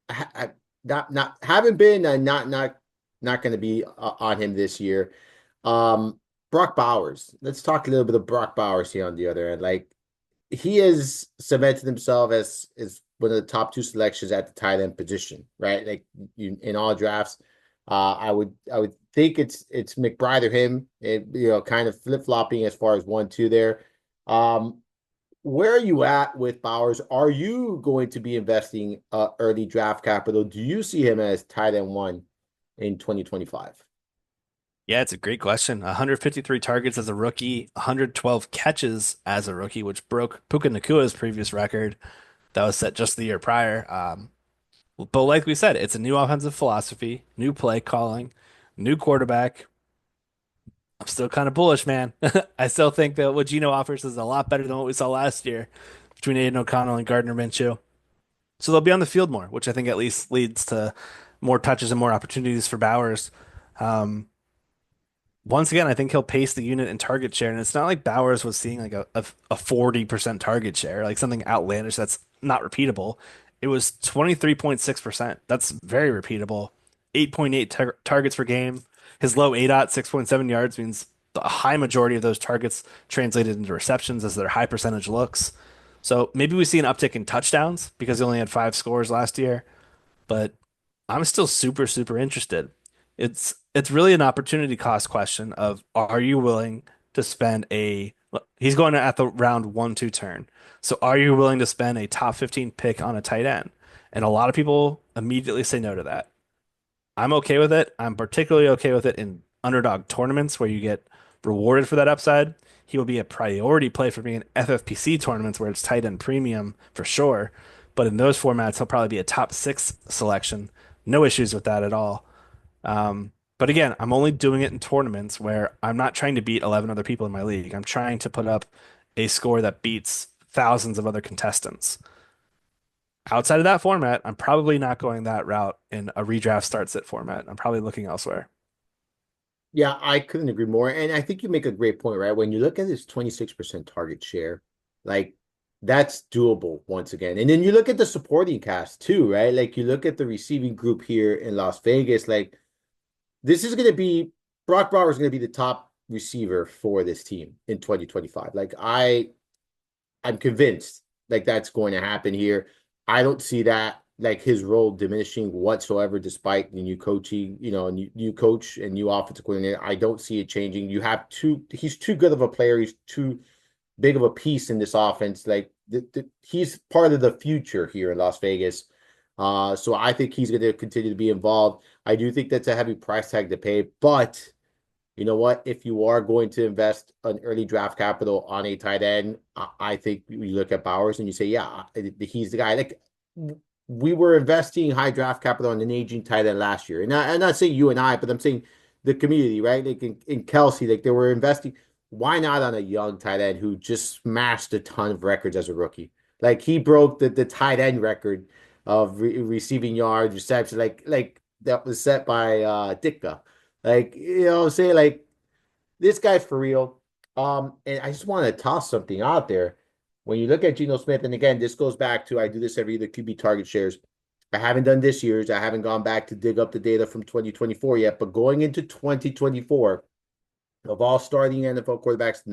I not haven't been not going to be on him this year. Brock Bowers. Let's talk a little bit of Brock Bowers here on the other end. Like he has cemented himself as one of the top two selections at the tight end position, right? Like in all drafts. I would think it's McBride or him, kind of flip-flopping as far as 1-2 there. Um, where are you at with Bowers? Are you going to be investing early draft capital? Do you see him as tight end one in 2025? Yeah, it's a great question. 153 targets as a rookie, 112 catches as a rookie, which broke Puka Nakua's previous record that was set just the year prior. But like we said, it's a new offensive philosophy, new play calling, new quarterback. I'm still kind of bullish, man. I still think that what Geno offers is a lot better than what we saw last year between Aiden O'Connell and Gardner Minshew. So they'll be on the field more, which I think at least leads to more touches and more opportunities for Bowers. Um, Once again, I think he'll pace the unit in target share, and it's not like Bowers was seeing like a 40% target share, like something outlandish that's not repeatable. It was 23.6%. That's very repeatable. 8.8 targets per game. His low ADOT, 6.7 yards, means the high majority of those targets translated into receptions as their high percentage looks. So maybe we see an uptick in touchdowns because he only had 5 scores last year, but I'm still super, super interested. It's really an opportunity cost question of are you willing to spend a he's going at the round 1-2 turn. So are you willing to spend a top 15 pick on a tight end? And a lot of people immediately say no to that. I'm okay with it. I'm particularly okay with it in underdog tournaments where you get rewarded for that upside. He will be a priority play for me in FFPC tournaments where it's tight end premium for sure. But in those formats, he'll probably be a top 6 selection. No issues with that at all. But again, I'm only doing it in tournaments where I'm not trying to beat 11 other people in my league. I'm trying to put up a score that beats thousands of other contestants. Outside of that format, I'm probably not going that route in a redraft start sit format. I'm probably looking elsewhere. Yeah, I couldn't agree more. And I think you make a great point, right? When you look at his 26% target share, like that's doable once again. And then you look at the supporting cast too, right? Like you look at the receiving group here in Las Vegas, like this is going to be Brock Bowers is going to be the top receiver for this team in 2025. I'm convinced like that's going to happen here. I don't see that like his role diminishing whatsoever, despite the new coaching, new coach and new offensive coordinator. I don't see it changing. He's too good of a player. He's too big of a piece in this offense. Like he's part of the future here in Las Vegas. So I think he's going to continue to be involved. I do think that's a heavy price tag to pay, but you know what? If you are going to invest an early draft capital on a tight end, I think you look at Bowers and you say, yeah, he's the guy. Like we were investing high draft capital on an aging tight end last year. And I'm not saying you and I, but I'm saying the community, right? Like in Kelsey, like they were investing. Why not on a young tight end who just smashed a ton of records as a rookie? Like he broke the tight end record of receiving yards, reception, like that was set by Ditka. Like, what I'm saying? Like, this guy's for real. And I just want to toss something out there. When you look at Geno Smith, and again, this goes back to I do this every year, the QB target shares. I haven't done this year's. I haven't gone back to dig up the data from 2024 yet, but going into 2024, of all starting NFL quarterbacks,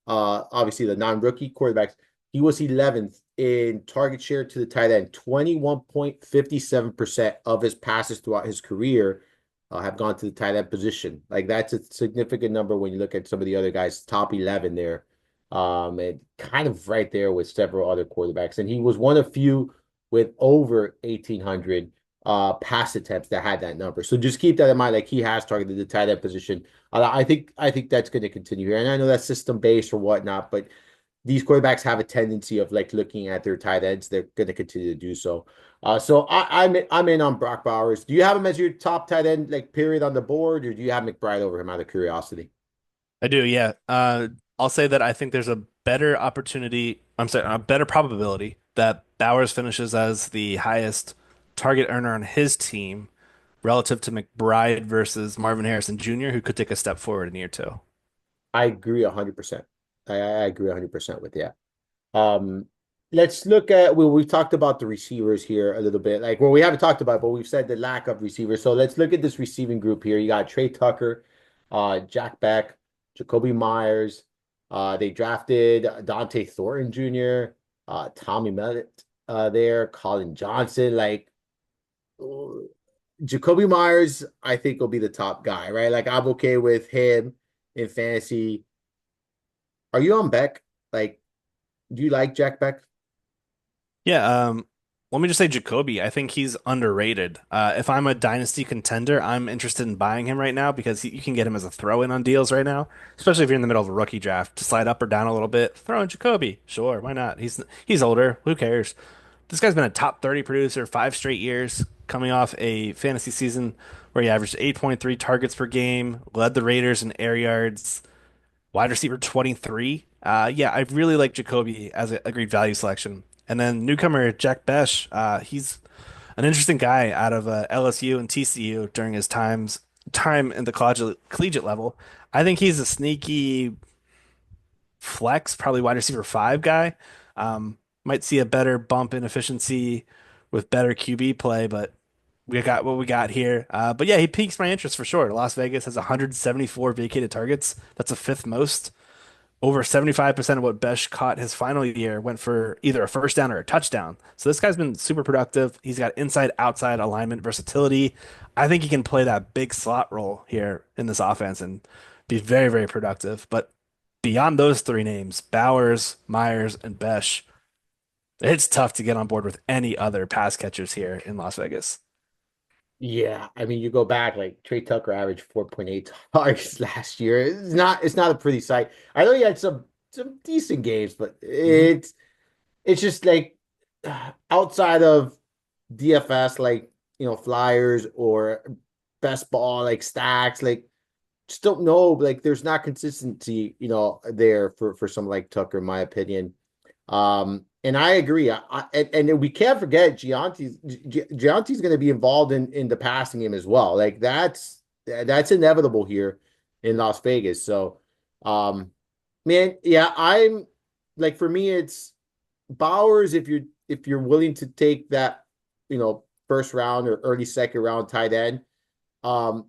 obviously the non-rookie quarterbacks, he was 11th in target share to the tight end. 21.57% of his passes throughout his career have gone to the tight end position. Like that's a significant number when you look at some of the other guys, top 11 there. And kind of right there with several other quarterbacks. And he was one of few with over 1,800 pass attempts that had that number. So just keep that in mind. Like he has targeted the tight end position. I think that's going to continue here. And I know that's system based or whatnot, but these quarterbacks have a tendency of like looking at their tight ends. They're going to continue to do so. So I'm in on Brock Bowers. Do you have him as your top tight end, like period on the board, or do you have McBride over him out of curiosity? I do, yeah. I'll say that I think there's a better opportunity, I'm sorry, a better probability that Bowers finishes as the highest target earner on his team relative to McBride versus Marvin Harrison Jr., who could take a step forward in year two. I agree 100%. I agree 100% with that. Um, let's look at well, we've talked about the receivers here a little bit. Like, well, we haven't talked about it, but we've said the lack of receivers. So let's look at this receiving group here. You got Trey Tucker, Jack Beck, Jacoby Myers. They drafted Dante Thornton Jr., Tommy Mellett there, Colin Johnson. Like Jacoby Myers, I think will be the top guy, right? Like I'm okay with him in fantasy. Are you on Beck? Like, do you like Jack Beck? Yeah, let me just say Jacoby. I think he's underrated. If I'm a dynasty contender, I'm interested in buying him right now because you can get him as a throw-in on deals right now, especially if you're in the middle of a rookie draft to slide up or down a little bit. Throw in Jacoby, sure, why not? He's older. Who cares? This guy's been a top 30 producer 5 straight years, coming off a fantasy season where he averaged 8.3 targets per game, led the Raiders in air yards, wide receiver 23. Yeah, I really like Jacoby as a great value selection. And then newcomer Jack Besh, he's an interesting guy out of LSU and TCU during his time in the collegiate level. I think he's a sneaky flex, probably wide receiver five guy. Might see a better bump in efficiency with better QB play, but we got what we got here. But yeah, he piques my interest for sure. Las Vegas has 174 vacated targets. That's the fifth most. Over 75% of what Besh caught his final year went for either a first down or a touchdown. So this guy's been super productive. He's got inside outside alignment versatility. I think he can play that big slot role here in this offense and be very, very productive. But beyond those three names, Bowers, Myers, and Besh, it's tough to get on board with any other pass catchers here in Las Vegas. Yeah, I mean, you go back like Trey Tucker averaged 4.8 targets last year. It's not a pretty sight. I know he had some decent games, but Hmm. it's just like outside of DFS, like Flyers or best ball, like stacks, like just don't know. Like there's not consistency, there for some like Tucker, in my opinion. And I agree. And we can't forget Gianti's going to be involved in the passing game as well. Like that's inevitable here in Las Vegas. So, um, man, yeah, I'm like for me, it's Bowers if you're willing to take that, first round or early second round tight end. Um,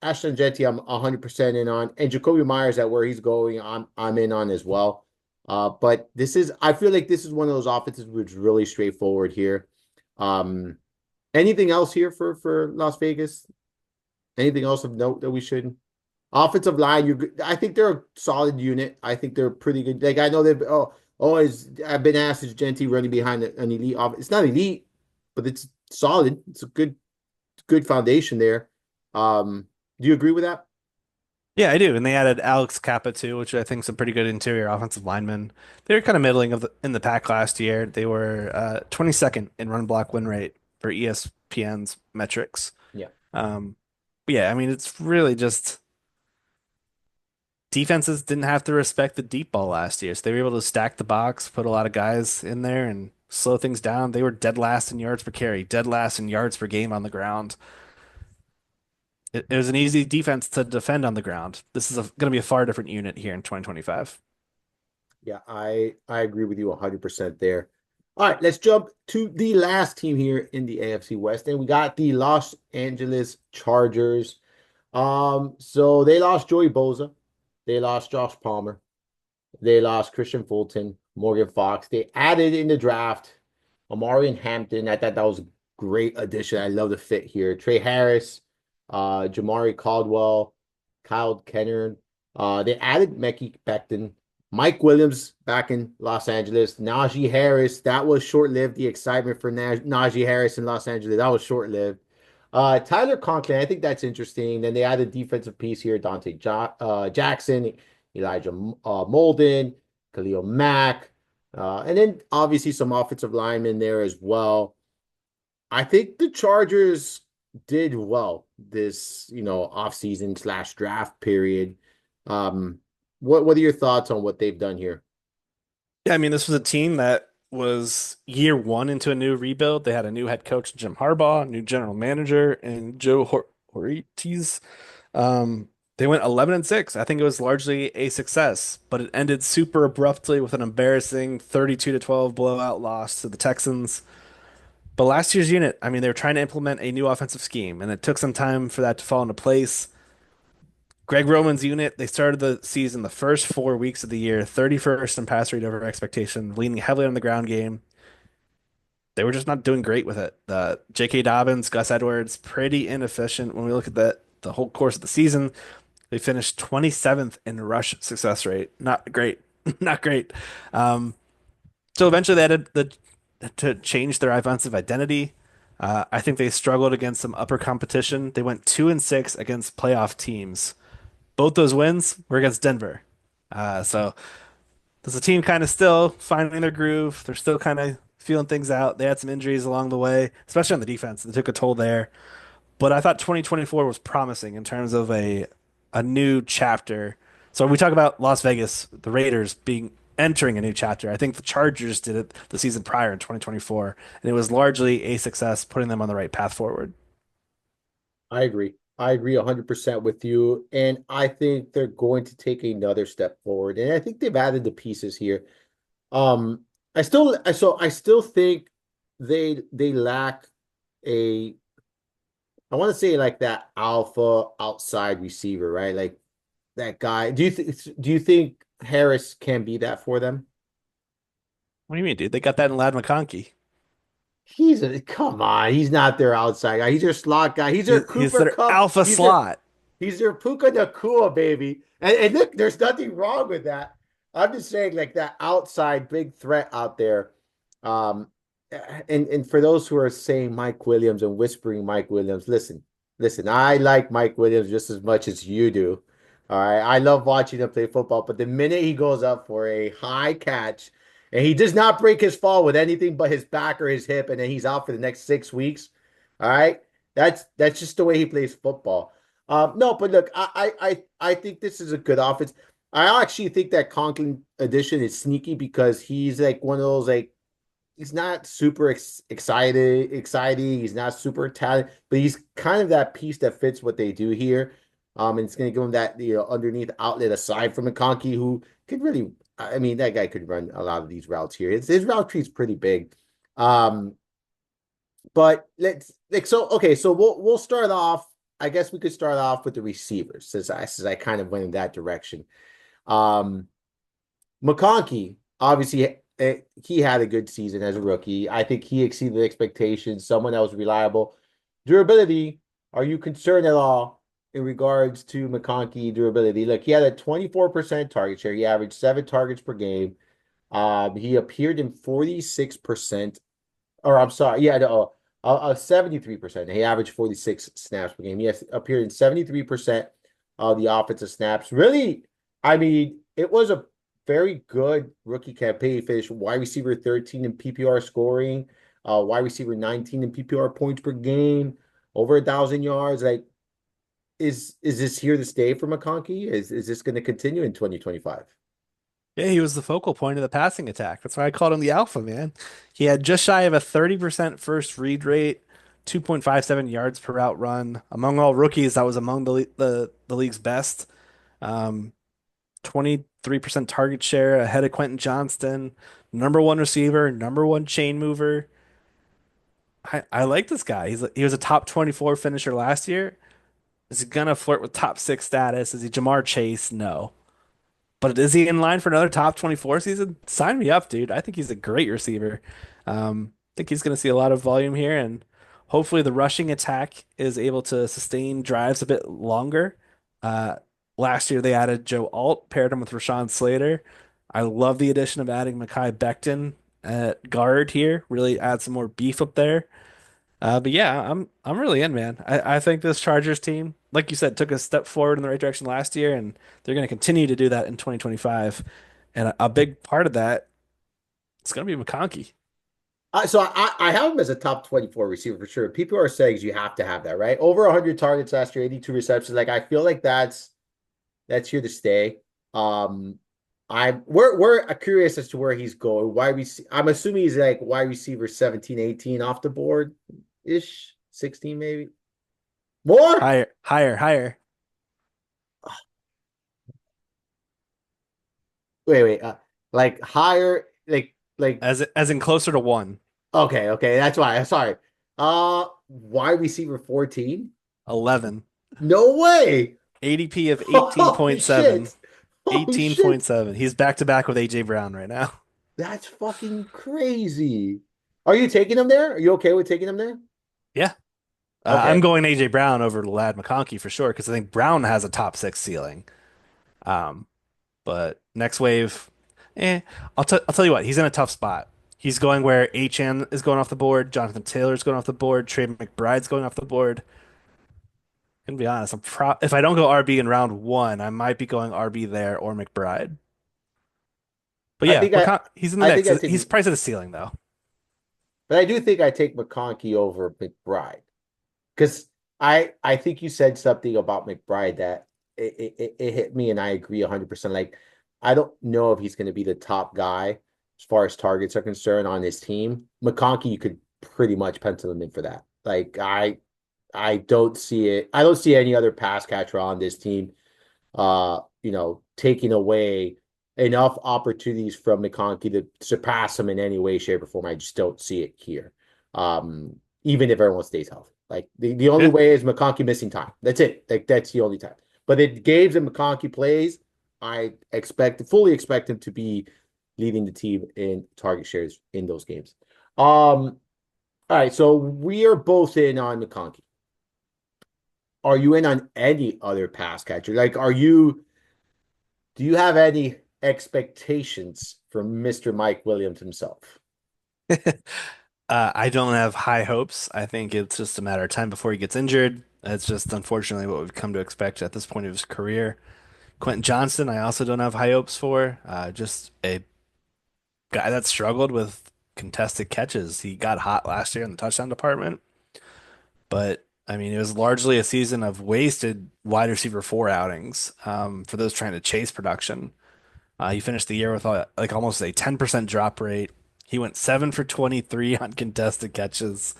Ashton Jeanty, I'm 100% in on, and Jacoby Myers at where he's going, I'm in on as well. But I feel like this is one of those offenses which is really straightforward here. Um, anything else here for Las Vegas? Anything else of note that we should? Offensive line, I think they're a solid unit. I think they're pretty good. Like I know they've I've been asked is Genty running behind an elite offense. It's not elite, but it's solid. It's a good foundation there. Um, do you agree with that? Yeah, I do. And they added Alex Kappa too, which I think is a pretty good interior offensive lineman. They were kind of middling in the pack last year. They were 22nd in run block win rate for ESPN's metrics. Yeah. Um, but yeah, I mean, it's really just defenses didn't have to respect the deep ball last year. So they were able to stack the box, put a lot of guys in there and slow things down. They were dead last in yards per carry, dead last in yards per game on the ground. It was an easy defense to defend on the ground. This is going to be a far different unit here in 2025. Yeah, I agree with you 100% there. All right, let's jump to the last team here in the AFC West, and we got the Los Angeles Chargers. So they lost Joey Bosa, they lost Josh Palmer, they lost Christian Fulton, Morgan Fox. They added in the draft Amari and Hampton. I thought that was a great addition. I love the fit here. Trey Harris, Jamari Caldwell, Kyle Kenner. They added Mekhi Becton, Mike Williams back in Los Angeles, Najee Harris. That was short-lived. The excitement for Najee Harris in Los Angeles, that was short-lived. Tyler Conklin, I think that's interesting. Then they added defensive piece here, Jackson, Elijah Molden, Khalil Mack, and then obviously some offensive linemen there as well. I think the Chargers did well this, offseason slash draft period. Um, What are your thoughts on what they've done here? Yeah, I mean, this was a team that was year one into a new rebuild. They had a new head coach, Jim Harbaugh, a new general manager, and Joe Hortiz. They went 11 and 6. I think it was largely a success, but it ended super abruptly with an embarrassing 32 to 12 blowout loss to the Texans. But last year's unit, I mean, they were trying to implement a new offensive scheme, and it took some time for that to fall into place. Greg Roman's unit, they started the season the first 4 weeks of the year, 31st in pass rate over expectation, leaning heavily on the ground game. They were just not doing great with it. J.K. Dobbins, Gus Edwards, pretty inefficient when we look at the whole course of the season. They finished 27th in rush success rate. Not great. Not great. Um, so eventually they had to change their offensive identity. I think they struggled against some upper competition. They went 2 and 6 against playoff teams. Both those wins were against Denver. So there's a team kind of still finding their groove. They're still kind of feeling things out. They had some injuries along the way, especially on the defense. They took a toll there. But I thought 2024 was promising in terms of a new chapter. So when we talk about Las Vegas, the Raiders being entering a new chapter, I think the Chargers did it the season prior in 2024, and it was largely a success, putting them on the right path forward. I agree. I agree 100% with you. And I think they're going to take another step forward. And I think they've added the pieces here. Um, I still think they lack a I want to say like that alpha outside receiver, right? Like that guy. Do you think Harris can be that for them? What do you mean, dude? They got that in Lad McConkey. Come on, he's not their outside guy. He's their slot guy. He's their He's Cooper their Cup. alpha slot. He's their Puka Nakua, baby. And look, there's nothing wrong with that. I'm just saying, like that outside big threat out there. Um, and for those who are saying Mike Williams and whispering Mike Williams, listen. I like Mike Williams just as much as you do. All right, I love watching him play football, but the minute he goes up for a high catch and he does not break his fall with anything but his back or his hip, and then he's out for the next 6 weeks. All right, that's just the way he plays football. No, but look, I think this is a good offense. I actually think that Conklin addition is sneaky because he's like one of those like he's not super exciting. He's not super talented, but he's kind of that piece that fits what they do here. And it's going to give him that underneath outlet aside from McConkey, who could really, I mean, that guy could run a lot of these routes here. His route tree is pretty big. Um, but let's like so okay, so we'll start off. I guess we could start off with the receivers since I kind of went in that direction. Um, McConkey, obviously, he had a good season as a rookie. I think he exceeded expectations. Someone that was reliable. Durability, are you concerned at all in regards to McConkey durability? Look, he had a 24% target share. He averaged 7 targets per game. He appeared in 46%, or I'm sorry, yeah, no, 73%. He averaged 46 snaps per game. He has appeared in 73% of the offensive snaps. Really, I mean, it was a very good rookie campaign. He finished wide receiver 13 in PPR scoring, wide receiver 19 in PPR points per game, over 1,000 yards. Like, is this here to stay for McConkey? Is this going to continue in 2025? Yeah, he was the focal point of the passing attack. That's why I called him the alpha, man. He had just shy of a 30% first read rate, 2.57 yards per route run. Among all rookies, that was among the league's best. Um, 23% target share ahead of Quentin Johnston, number one receiver, number one chain mover. I like this guy. He was a top 24 finisher last year. Is he gonna flirt with top six status? Is he Jamar Chase? No. But is he in line for another top 24 season? Sign me up, dude. I think he's a great receiver. I think he's going to see a lot of volume here, and hopefully the rushing attack is able to sustain drives a bit longer. Uh, Last year they added Joe Alt, paired him with Rashawn Slater. I love the addition of adding Mekhi Becton at guard here. Really add some more beef up there. But yeah, I'm really in, man. I think this Chargers team, like you said, took a step forward in the right direction last year, and they're going to continue to do that in 2025. And a big part of that is going to be McConkey. So I have him as a top 24 receiver for sure. People are saying you have to have that, right? Over 100 targets last year, 82 receptions. Like I feel like that's here to stay. Um, we're curious as to where he's going. I'm assuming he's like wide receiver 17, 18 off the board ish, 16 maybe. More? Higher, higher, higher. Wait. Like higher, like As in closer to one. okay, that's why. Sorry. Wide receiver 14? 11. No way. ADP of Holy 18.7. shit. Holy shit. 18.7. He's back to back with AJ Brown right now. That's fucking crazy. Are you taking him there? Are you okay with taking him there? Yeah. I'm Okay. going AJ Brown over Lad McConkey for sure because I think Brown has a top six ceiling. Um, but next wave, eh. I'll tell you what, he's in a tough spot. He's going where HN is going off the board, Jonathan Taylor's going off the board, Trey McBride's going off the board. Gonna be honest, if I don't go RB in round one, I might be going RB there or McBride. But I yeah, think I he's in the I think mix. I take He's priced at a ceiling though. but I do think I take McConkey over McBride. Because I think you said something about McBride that it hit me, and I agree 100%. Like, I don't know if he's going to be the top guy as far as targets are concerned on his team. McConkey, you could pretty much pencil him in for that. Like, I don't see it. I don't see any other pass catcher on this team, taking away enough opportunities from McConkey to surpass him in any way, shape, or form. I just don't see it here. Even if everyone stays healthy. Like the only Yeah. way is McConkey missing time. That's it. Like that's the only time. But the games that McConkey plays, I fully expect him to be leading the team in target shares in those games. All right, so we are both in on McConkey. Are you in on any other pass catcher? Like, do you have any expectations from Mr. Mike Williams himself? I don't have high hopes. I think it's just a matter of time before he gets injured. That's just unfortunately what we've come to expect at this point of his career. Quentin Johnston, I also don't have high hopes for. Just a guy that struggled with contested catches. He got hot last year in the touchdown department, but I mean, it was largely a season of wasted wide receiver four outings for those trying to chase production. He finished the year with like almost a 10% drop rate. He went 7 for 23 on contested catches.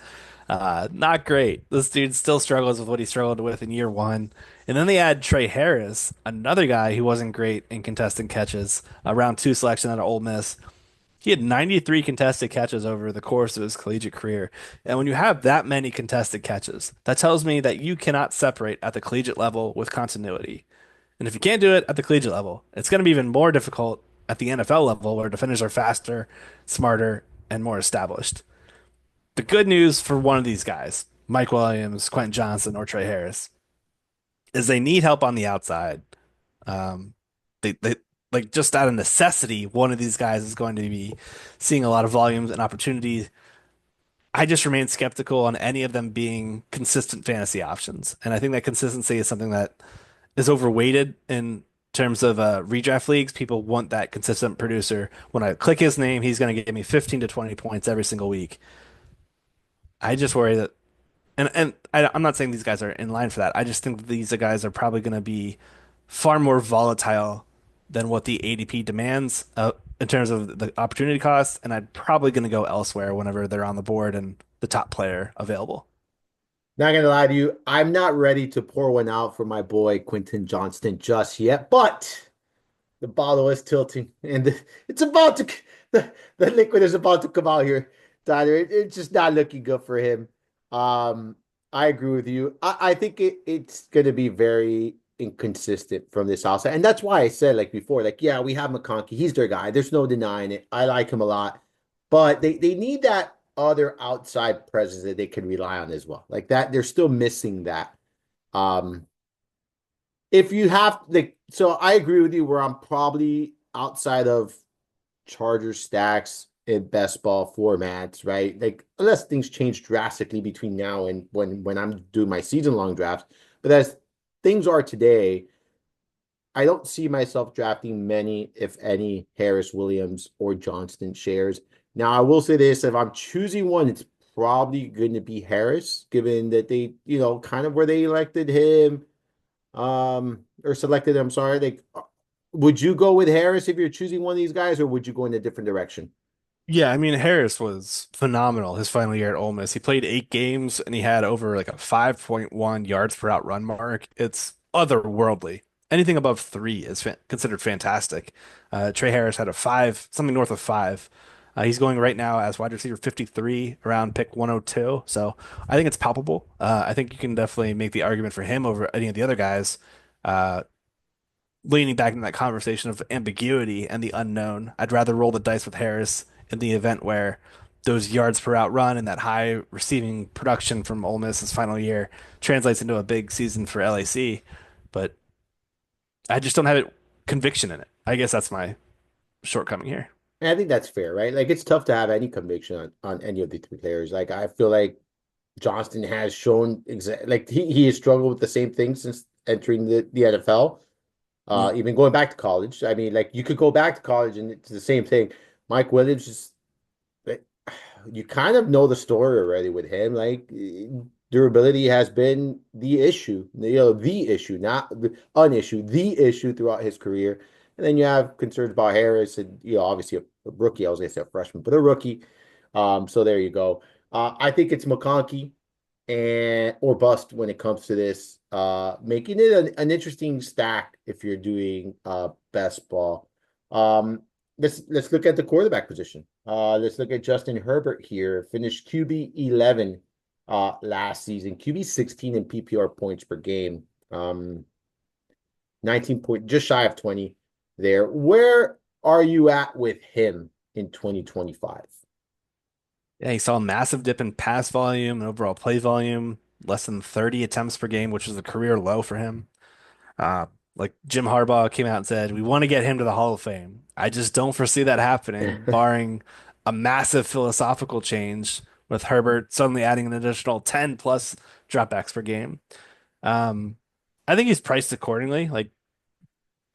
Not great. This dude still struggles with what he struggled with in year one. And then they add Trey Harris, another guy who wasn't great in contested catches, a round two selection out of Ole Miss. He had 93 contested catches over the course of his collegiate career. And when you have that many contested catches, that tells me that you cannot separate at the collegiate level with continuity. And if you can't do it at the collegiate level, it's going to be even more difficult at the NFL level where defenders are faster, smarter, and more established. The good news for one of these guys, Mike Williams, Quentin Johnson, or Trey Harris, is they need help on the outside. Um, they like just out of necessity, one of these guys is going to be seeing a lot of volumes and opportunities. I just remain skeptical on any of them being consistent fantasy options. And I think that consistency is something that is overweighted in terms of redraft leagues. People want that consistent producer. When I click his name, he's going to give me 15 to 20 points every single week. I just worry that, I'm not saying these guys are in line for that. I just think that these guys are probably going to be far more volatile than what the ADP demands in terms of the opportunity cost. And I'm probably going to go elsewhere whenever they're on the board and the top player available. Not gonna lie to you, I'm not ready to pour one out for my boy Quentin Johnston just yet, but the bottle is tilting, and it's about to the liquid is about to come out here, Tyler. It's just not looking good for him. Um, I agree with you. I think it's gonna be very inconsistent from this outside, and that's why I said like before, like yeah, we have McConkey, he's their guy. There's no denying it. I like him a lot, but they need that other outside presence that they can rely on as well. Like that, they're still missing that. Um, if you have like so I agree with you where I'm probably outside of Charger stacks in best ball formats, right? Like unless things change drastically between now and when I'm doing my season long drafts. But as things are today, I don't see myself drafting many, if any, Harris, Williams, or Johnston shares. Now, I will say this, if I'm choosing one, it's probably going to be Harris, given that they, kind of where they elected him, or selected, I'm sorry, would you go with Harris if you're choosing one of these guys, or would you go in a different direction? Yeah, I mean Harris was phenomenal his final year at Ole Miss. He played 8 games and he had over like a 5.1 yards per out run mark. It's otherworldly. Anything above three is fa considered fantastic. Trey Harris had a five, something north of five. He's going right now as wide receiver 53, around pick 102. So I think it's palpable. I think you can definitely make the argument for him over any of the other guys. Uh, Leaning back in that conversation of ambiguity and the unknown, I'd rather roll the dice with Harris in the event where those yards per out run and that high receiving production from Ole Miss's final year translates into a big season for LAC. But I just don't have it conviction in it. I guess that's my shortcoming here. And I think that's fair, right? Like it's tough to have any conviction on any of the three players. Like I feel like Johnston has shown like he has struggled with the same thing since entering the NFL. Mm. Even going back to college. I mean, like you could go back to college and it's the same thing. Mike Williams just like, you kind of know the story already with him. Like durability has been the issue, the issue, not an issue, the issue throughout his career. And then you have concerns about Harris and obviously a rookie. I was gonna say a freshman, but a rookie. So there you go. I think it's McConkey and or bust when it comes to this, making it an interesting stack if you're doing best ball. Let's look at the quarterback position. Let's look at Justin Herbert here. Finished QB 11 last season, QB 16 in PPR points per game. 19 point, just shy of 20 there. Where are you at with him in 2025? Yeah, he saw a massive dip in pass volume and overall play volume, less than 30 attempts per game, which is a career low for him. Uh, like Jim Harbaugh came out and said, we want to get him to the Hall of Fame. I just don't foresee that happening, barring a massive philosophical change with Herbert suddenly adding an additional 10 plus dropbacks per game. Um, I think he's priced accordingly, like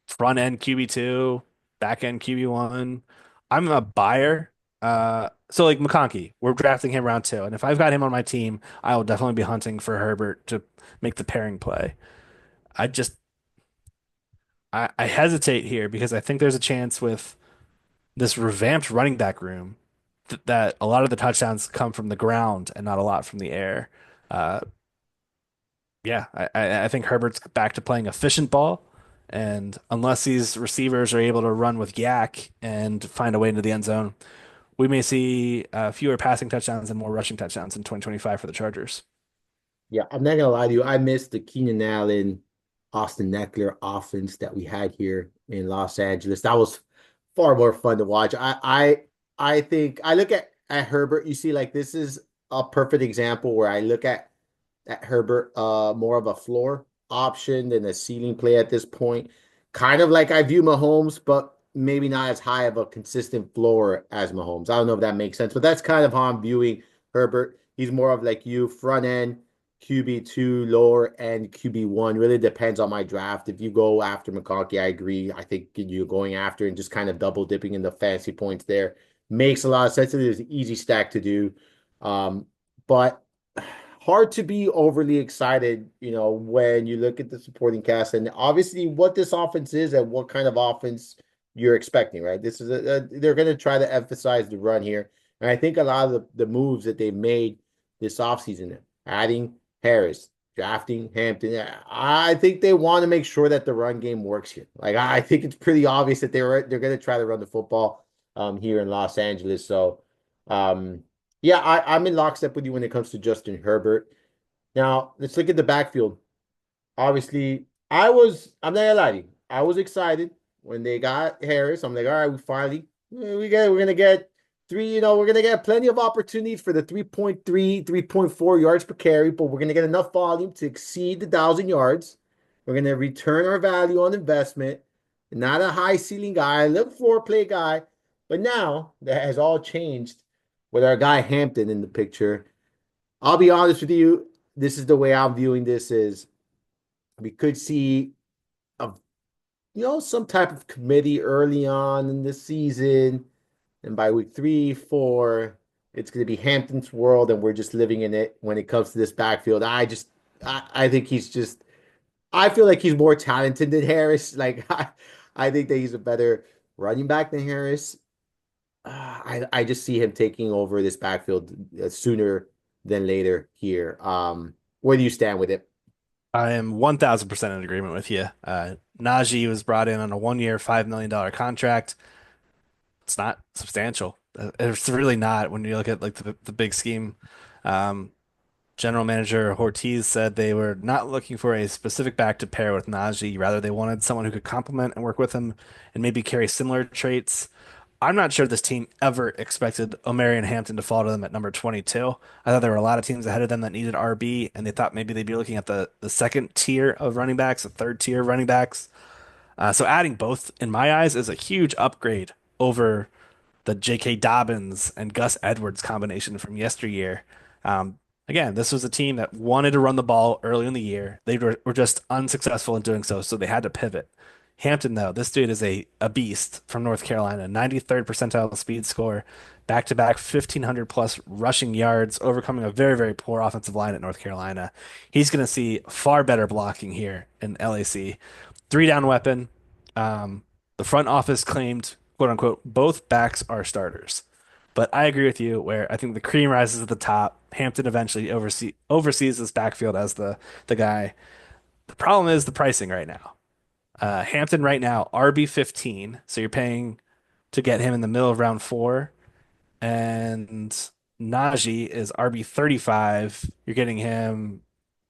front end QB2, back end QB1. I'm a buyer. So like McConkey, we're drafting him round two. And if I've got him on my team, I will definitely be hunting for Herbert to make the pairing play. I just I hesitate here because I think there's a chance with this revamped running back room that a lot of the touchdowns come from the ground and not a lot from the air. Uh, yeah, I think Herbert's back to playing efficient ball, and unless these receivers are able to run with yak and find a way into the end zone, we may see fewer passing touchdowns and more rushing touchdowns in 2025 for the Chargers. Yeah, I'm not gonna lie to you. I missed the Keenan Allen, Austin Eckler offense that we had here in Los Angeles. That was far more fun to watch. I think I look at Herbert. You see, like this is a perfect example where I look at Herbert, more of a floor option than a ceiling play at this point. Kind of like I view Mahomes, but maybe not as high of a consistent floor as Mahomes. I don't know if that makes sense, but that's kind of how I'm viewing Herbert. He's more of like you, front end QB2, lower end QB1. Really depends on my draft. If you go after McConkey, I agree. I think you're going after and just kind of double dipping in the fancy points there makes a lot of sense. It is an easy stack to do. But hard to be overly excited, when you look at the supporting cast and obviously what this offense is and what kind of offense you're expecting, right? This is they're going to try to emphasize the run here. And I think a lot of the moves that they made this offseason, adding Harris, drafting Hampton, I think they want to make sure that the run game works here. Like I think it's pretty obvious that they're going to try to run the football here in Los Angeles. So yeah, I'm in lockstep with you when it comes to Justin Herbert. Now, let's look at the backfield. Obviously, I'm not gonna lie to you, I was excited when they got Harris. I'm like, all right, we're gonna get we're gonna get plenty of opportunities for the 3.3, 3.4 yards per carry, but we're gonna get enough volume to exceed the 1,000 yards. We're gonna return our value on investment. Not a high ceiling guy, a little floor play guy. But now that has all changed with our guy Hampton in the picture. I'll be honest with you. This is the way I'm viewing this is we could see a some type of committee early on in the season. And by week 3, 4, it's going to be Hampton's world, and we're just living in it when it comes to this backfield. I think I feel like he's more talented than Harris. Like I think that he's a better running back than Harris. I just see him taking over this backfield sooner than later here. Where do you stand with it? I am 1000% in agreement with you. Najee was brought in on a 1 year, $5 million contract. It's not substantial. It's really not when you look at like the big scheme. Um, General Manager Ortiz said they were not looking for a specific back to pair with Najee. Rather, they wanted someone who could complement and work with him and maybe carry similar traits. I'm not sure this team ever expected Omarion Hampton to fall to them at number 22. I thought there were a lot of teams ahead of them that needed RB, and they thought maybe they'd be looking at the second tier of running backs, the third tier of running backs. So adding both, in my eyes, is a huge upgrade over the J.K. Dobbins and Gus Edwards combination from yesteryear. Um, Again, this was a team that wanted to run the ball early in the year. They were just unsuccessful in doing so, so they had to pivot. Hampton, though, this dude is a beast from North Carolina, 93rd percentile speed score, back-to-back 1,500 plus rushing yards, overcoming a very, very poor offensive line at North Carolina. He's going to see far better blocking here in LAC. Three down weapon. Um, the front office claimed, quote unquote, both backs are starters. But I agree with you where I think the cream rises at the top. Hampton eventually oversees this backfield as the guy. The problem is the pricing right now. Hampton right now, RB 15. So you're paying to get him in the middle of round four. And Najee is RB 35. You're getting him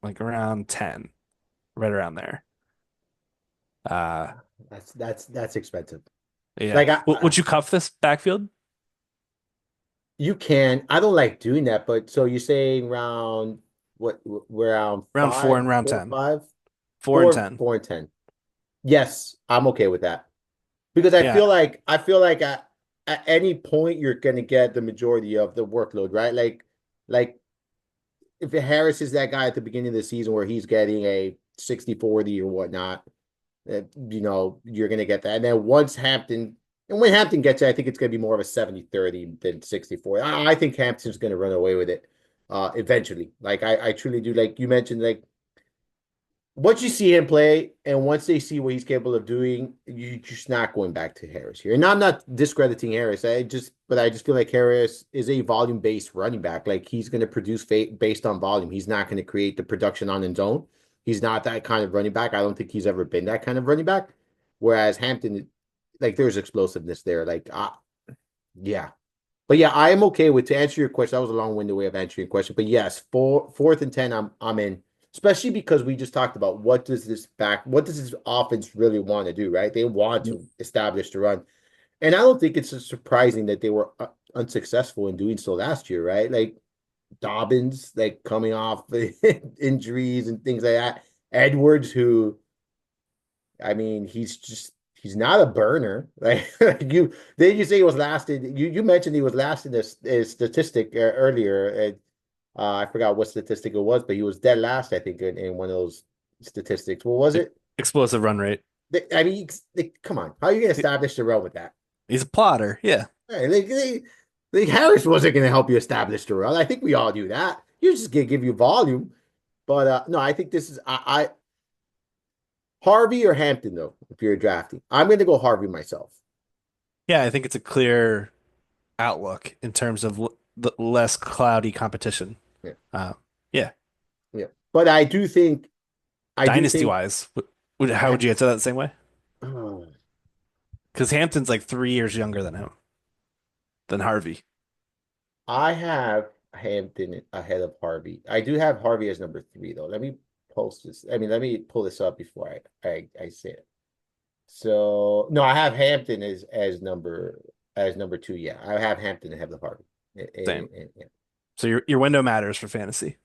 like around 10, right around there. Uh, That's expensive. yeah. Like Would you cuff this backfield? you can. I don't like doing that, but so you're saying round what? Round Round four five, and round four, 10. five, 4 and 10. 4 and 10. Yes, I'm okay with that because Yeah. I feel like at any point you're going to get the majority of the workload, right? Like if Harris is that guy at the beginning of the season where he's getting a 60-40 or whatnot, you're going to get that. And then once Hampton, and when Hampton gets it, I think it's going to be more of a 70-30 than 60-40. I think Hampton's going to run away with it eventually. Like I truly do. Like you mentioned, like once you see him play and once they see what he's capable of doing, you're just not going back to Harris here. And I'm not discrediting Harris. But I just feel like Harris is a volume based running back. Like he's going to produce based on volume. He's not going to create the production on his own. He's not that kind of running back. I don't think he's ever been that kind of running back. Whereas Hampton, like there's explosiveness there. Yeah. But yeah, I am okay with to answer your question. That was a long-winded way of answering your question. But yes, fourth and 10, I'm in. Especially because we just talked about what does this offense really want to do, right? They want to establish the run. And I don't think it's surprising that they were unsuccessful in doing so last year, right? Like Dobbins, like coming off injuries and things like that. Edwards, who I mean, he's not a burner. Like you did you say he was last in you mentioned he was last in this statistic earlier. And I forgot what statistic it was, but he was dead last, I think, in one of those statistics. What was it? Explosive run rate. I mean, come on. How are you going to establish the run with that? He's a plotter. Yeah. Hey, Harris wasn't going to help you establish the run. I think we all do that. You're just going to give you volume. But no, I think this is Harvey or Hampton, though, if you're drafting. I'm going to go Harvey myself. Yeah, I think it's a clear outlook in terms of the less cloudy competition. Yeah. Uh, yeah. Yeah. But I do Dynasty think, wise, how would you answer that the same way? oh, Because Hampton's like 3 years younger than him, than Harvey. I have Hampton ahead of Harvey. I do have Harvey as number three, though. Let me post this. I mean, let me pull this up before I say it. So no, I have Hampton as number two. Yeah, I have Hampton ahead of Harvey. Same. Yeah. So your window matters for fantasy.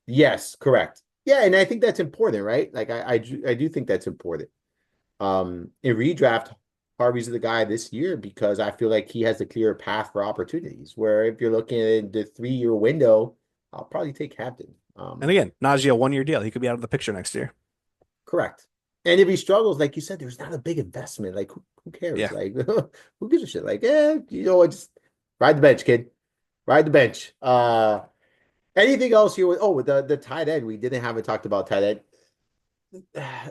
Yes, correct. Yeah, and I think that's important, right? Like I do think that's important. In redraft, Harvey's the guy this year because I feel like he has a clear path for opportunities. Where if you're looking at the 3 year window, I'll probably take Hampton. And again, Najee, a 1 year deal. He could be out of the picture next year. Correct. And if he struggles, like you said, there's not a big investment. Like who cares? Yeah. Like who gives a shit? Like, you know what? Just ride the bench, kid. Ride the bench. Anything else here with with the tight end? We didn't haven't talked about tight end.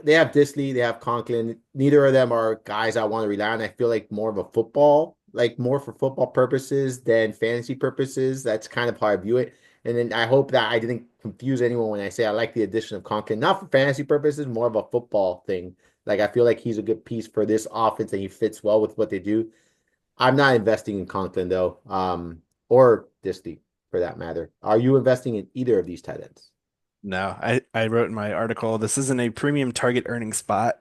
they have Disley, they have Conklin. Neither of them are guys I want to rely on. I feel like more of a football, like more for football purposes than fantasy purposes. That's kind of how I view it. And then I hope that I didn't confuse anyone when I say I like the addition of Conklin, not for fantasy purposes, more of a football thing. Like I feel like he's a good piece for this offense and he fits well with what they do. I'm not investing in Conklin though, or Disley for that matter. Are you investing in either of these tight ends? No, I wrote in my article, this isn't a premium target earning spot.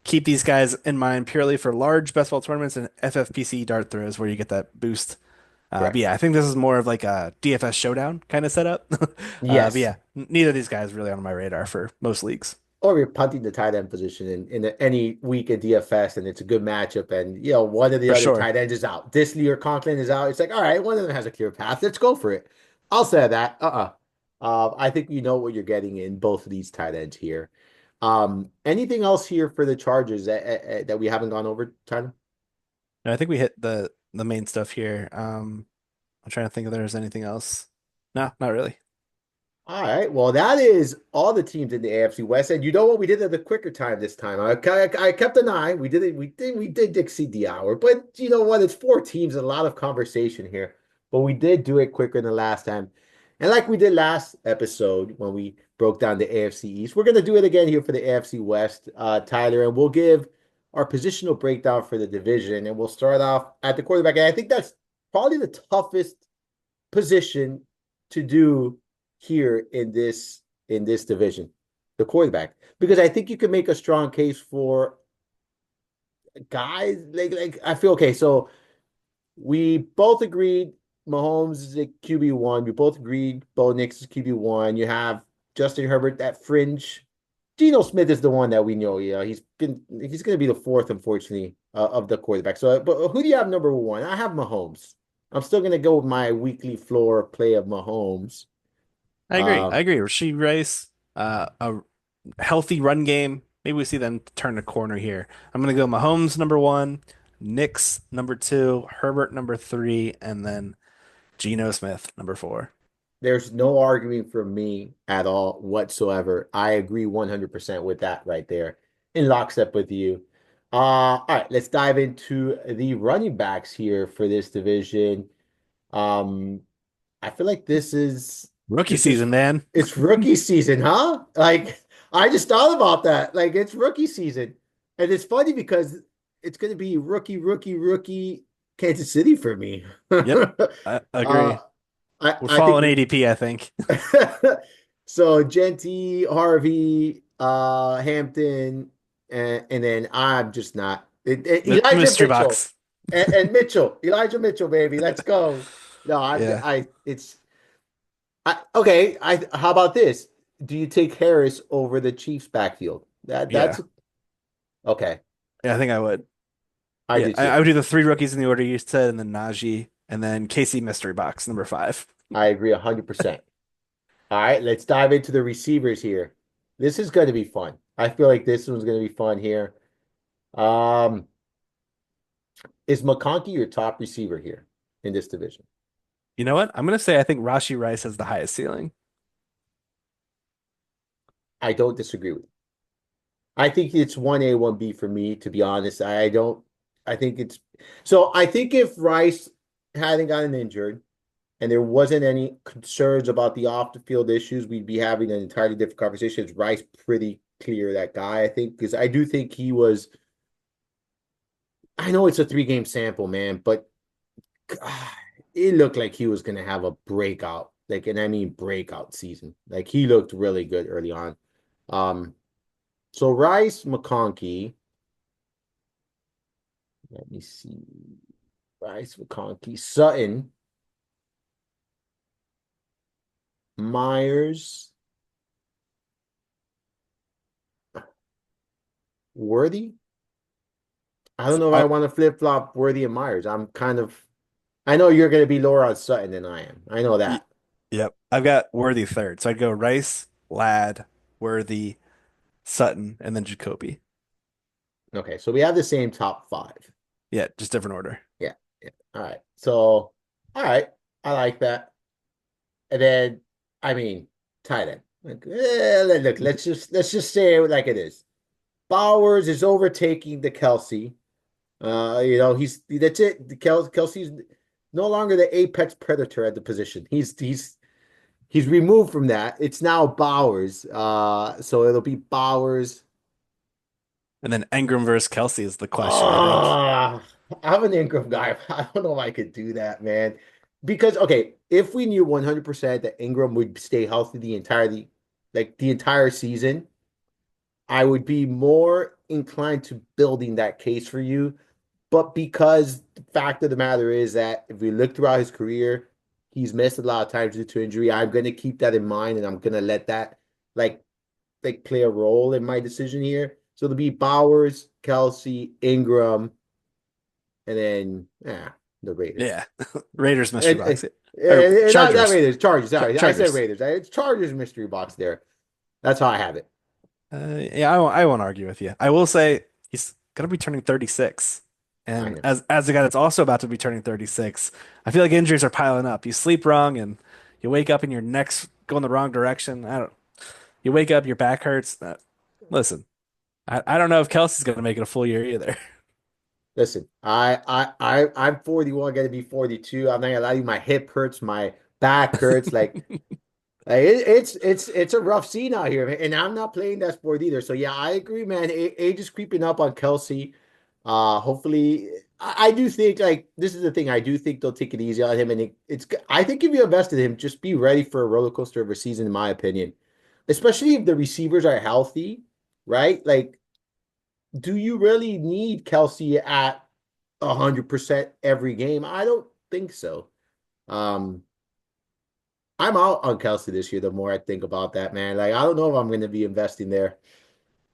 Keep these guys in mind purely for large best ball tournaments and FFPC dart throws where you get that boost. But Correct. yeah, I think this is more of like a DFS showdown kind of setup. But Yes. yeah, neither of these guys really on my radar for most leagues. Or you're punting the tight end position in any week in DFS, and it's a good matchup, and one of the For other sure. tight ends is out. Disley or Conklin is out. It's like, all right, one of them has a clear path. Let's go for it. I'll say that. I think you know what you're getting in both of these tight ends here. Anything else here for the Chargers that we haven't gone over, Tyler? And I think we hit the main stuff here. I'm trying to think if there's anything else. No, not really. All right. Well, that is all the teams in the AFC West. And you know what? We did it at a quicker time this time. I kept an eye. We did it. We did exceed the hour. But you know what? It's four teams, a lot of conversation here. But we did do it quicker than the last time. And like we did last episode when we broke down the AFC East, we're going to do it again here for the AFC West, Tyler. And we'll give our positional breakdown for the division. And we'll start off at the quarterback. And I think that's probably the toughest position to do here in this division, the quarterback, because I think you can make a strong case for guys like I feel okay. So we both agreed Mahomes is a QB1. We both agreed Bo Nix is QB1. You have Justin Herbert, that fringe. Geno Smith is the one that we know. He's going to be the fourth, unfortunately, of the quarterback. So, but who do you have number one? I have Mahomes. I'm still going to go with my weekly floor play of Mahomes. I agree. I Um, agree. Rasheed Rice, a healthy run game. Maybe we see them turn a corner here. I'm gonna go Mahomes number one, Knicks number two, Herbert number three, and then Geno Smith number four. there's no arguing for me at all whatsoever. I agree 100% with that right there. In lockstep with you. All right, let's dive into the running backs here for this division. Um, I feel like Rookie this is season, man. it's rookie season, huh? Like I just thought about that. Like it's rookie season. And it's funny because it's going to be rookie Kansas City for me. Yep, I uh agree. We're I think following ADP, I think. so Genty, Harvey, Hampton, and then I'm just not Elijah Mystery Mitchell box. and Mitchell, Elijah Mitchell, baby, let's go. No, Yeah, okay. How about this? Do you take Harris over the Chiefs backfield? That's yeah, okay. yeah. I think I would. I Yeah, do I too. would do the three rookies in the order you said, and then Najee, and then Casey mystery box number five. I agree 100%. All right, let's dive into the receivers here. This is going to be fun. I feel like this one's going to be fun here. Um, is McConkey your top receiver here in this division? You know what? I'm gonna say I think Rashi Rice has the highest ceiling. I don't disagree with you. I think it's 1A, 1B for me, to be honest. I don't, I think it's, so I think if Rice hadn't gotten injured and there wasn't any concerns about the off the field issues, we'd be having an entirely different conversation. Is Rice pretty clear that guy, I think, because I do think he was, I know it's a 3 game sample, man, but God, it looked like he was going to have a breakout, like, and I mean breakout season. Like he looked really good early on. Um, so Rice, McConkey, let me see. Rice, McConkey, Sutton, Myers, Worthy. I don't know if I Oh, want to flip flop Worthy and Myers. I know you're going to be lower on Sutton than I am. I know y that. yep. I've got Worthy third, so I'd go Rice, Ladd, Worthy, Sutton, and then Jacoby. Okay, so we have the same top five. Yeah, just different order. Yeah, yeah. All right. So, all right. I like that. And then, I mean, tight end. Like, look, let's just say it like it is. Bowers is overtaking the Kelsey. That's it. Kelsey's no longer the apex predator at the position. He's removed from that. It's now Bowers. So it'll be Bowers. And then Engram versus Kelsey is the question, I think. Ah, I'm an Ingram guy. I don't know if I could do that, man. Because okay, if we knew 100% that Ingram would stay healthy the entire season, I would be more inclined to building that case for you. But because the fact of the matter is that if we look throughout his career, he's missed a lot of times due to injury. I'm going to keep that in mind, and I'm going to let that like play a role in my decision here. So it'll be Bowers, Kelsey, Ingram, and then the Raiders. Yeah. Raiders mystery And, box. Or not Chargers. Raiders, Chargers. Sorry, I said Chargers. Raiders. It's Chargers mystery box there. That's how I have it. Yeah, I won't argue with you. I will say he's gonna be turning 36. I And know. as a guy that's also about to be turning 36, I feel like injuries are piling up. You sleep wrong and you wake up and your neck's going the wrong direction. I don't You wake up, your back hurts. Listen, I don't know if Kelsey's gonna make it a full year either. Listen, I'm 41, gonna be 42. I'm not gonna lie to you, my hip hurts, my back hurts. It's a rough scene out here, man. And I'm not playing that sport either. So yeah, I agree, man. Age is creeping up on Kelsey. Hopefully, I do think like this is the thing. I do think they'll take it easy on him, and I think if you invested in him, just be ready for a roller coaster of a season, in my opinion. Especially if the receivers are healthy, right? Like, do you really need Kelsey at 100% every game? I don't think so. Um, I'm out on Kelsey this year. The more I think about that, man, like I don't know if I'm going to be investing there.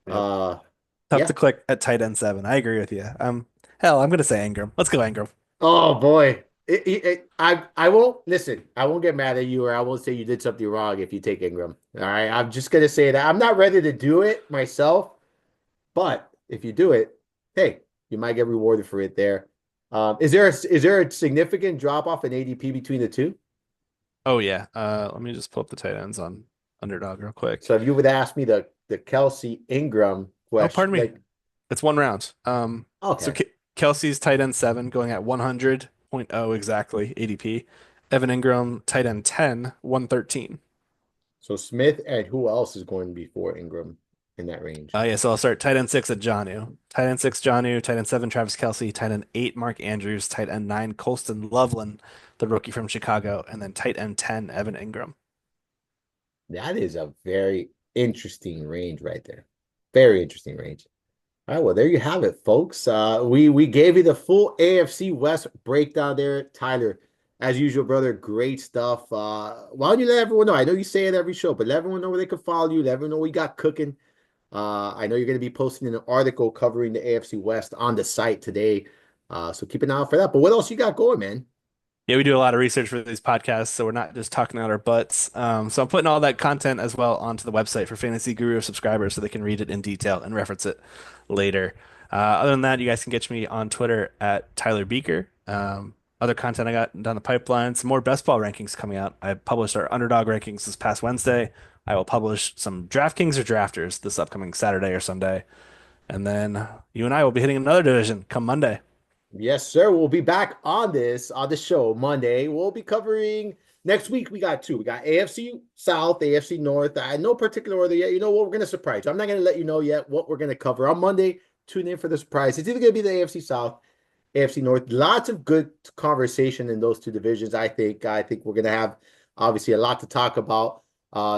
Yep. Uh, Tough to yeah. click at tight end 7. I agree with you. Hell, I'm gonna say Ingram. Let's go Ingram. Oh boy, I won't listen. I won't get mad at you, or I won't say you did something wrong if you take Ingram. All right, I'm just gonna say that I'm not ready to do it myself, but if you do it, hey, you might get rewarded for it there. Is there a significant drop off in ADP between the two? Oh yeah. Let me just pull up the tight ends on Underdog real So quick. if you would ask me the Kelsey Ingram Oh, question, pardon me. like It's one round. So okay, Kelsey's tight end 7 going at 100.0 exactly ADP. Evan Ingram, tight end 10, 113. so Smith and who else is going before Ingram in that range? Yeah, so I'll start tight end 6 at Jonnu. Tight end 6, Jonnu. Tight end 7, Travis Kelsey. Tight end 8, Mark Andrews. Tight end 9, Colston Loveland, the rookie from Chicago. And then tight end 10, Evan Ingram. That is a very interesting range right there. Very interesting range. All right, well, there you have it, folks. We gave you the full AFC West breakdown there, Tyler. As usual, brother, great stuff. Why don't you let everyone know? I know you say it every show, but let everyone know where they can follow you. Let everyone know what you got cooking. I know you're going to be posting an article covering the AFC West on the site today. So keep an eye out for that. But what else you got going, man? Yeah, we do a lot of research for these podcasts, so we're not just talking out our butts. So I'm putting all that content as well onto the website for Fantasy Guru subscribers so they can read it in detail and reference it later. Other than that, you guys can catch me on Twitter at Tyler Buecher. Other content I got down the pipeline, some more best ball rankings coming out. I published our underdog rankings this past Wednesday. I will publish some DraftKings or drafters this upcoming Saturday or Sunday. And then you and I will be hitting another division come Monday. Yes, sir. We'll be back on the show Monday. We'll be covering next week. We got two. We got AFC South, AFC North. No particular order yet. You know what? We're going to surprise you. I'm not going to let you know yet what we're going to cover on Monday. Tune in for the surprise. It's either going to be the AFC South, AFC North. Lots of good conversation in those two divisions. I think we're going to have obviously a lot to talk about.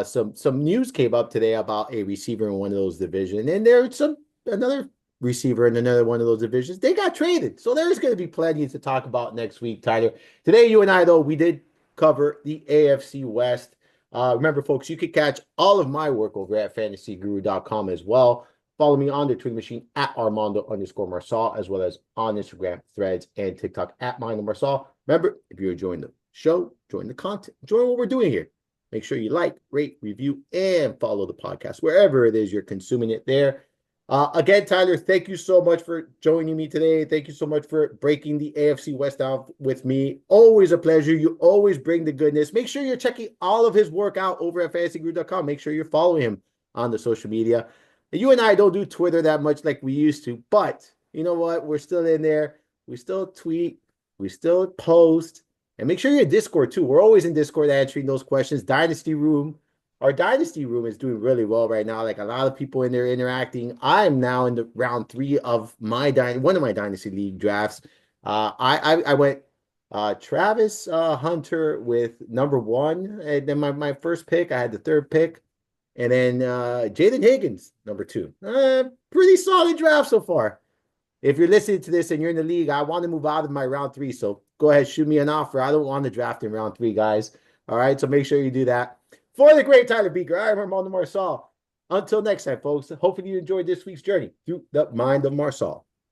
Some news came up today about a receiver in one of those divisions, and there's another receiver in another one of those divisions. They got traded. So there's going to be plenty to talk about next week, Tyler. Today, you and I, though, we did cover the AFC West. Remember, folks, you can catch all of my work over at fantasyguru.com as well. Follow me on the Twitter machine at Armando_Marsal, as well as on Instagram, Threads, and TikTok at Marsal. Remember, if you're enjoying the show, join the content, join what we're doing here. Make sure you like, rate, review, and follow the podcast wherever it is you're consuming it there. Again, Tyler, thank you so much for joining me today. Thank you so much for breaking the AFC West down with me. Always a pleasure. You always bring the goodness. Make sure you're checking all of his work out over at fantasyguru.com. Make sure you're following him on the social media. And you and I don't do Twitter that much like we used to, but you know what? We're still in there. We still tweet. We still post. And make sure you're in Discord too. We're always in Discord answering those questions. Dynasty Room. Our dynasty room is doing really well right now. Like a lot of people in there interacting. I'm now in the round three of one of my dynasty league drafts. I went Travis Hunter with number one, and then my first pick. I had the third pick, and then Jaden Higgins number two. Pretty solid draft so far. If you're listening to this and you're in the league, I want to move out of my round three. So go ahead, shoot me an offer. I don't want to draft in round three, guys. All right, so make sure you do that. For the great Tyler Buecher, I'm Armando Marsal. Until next time, folks, hopefully you enjoyed this week's journey through the mind of Marsal.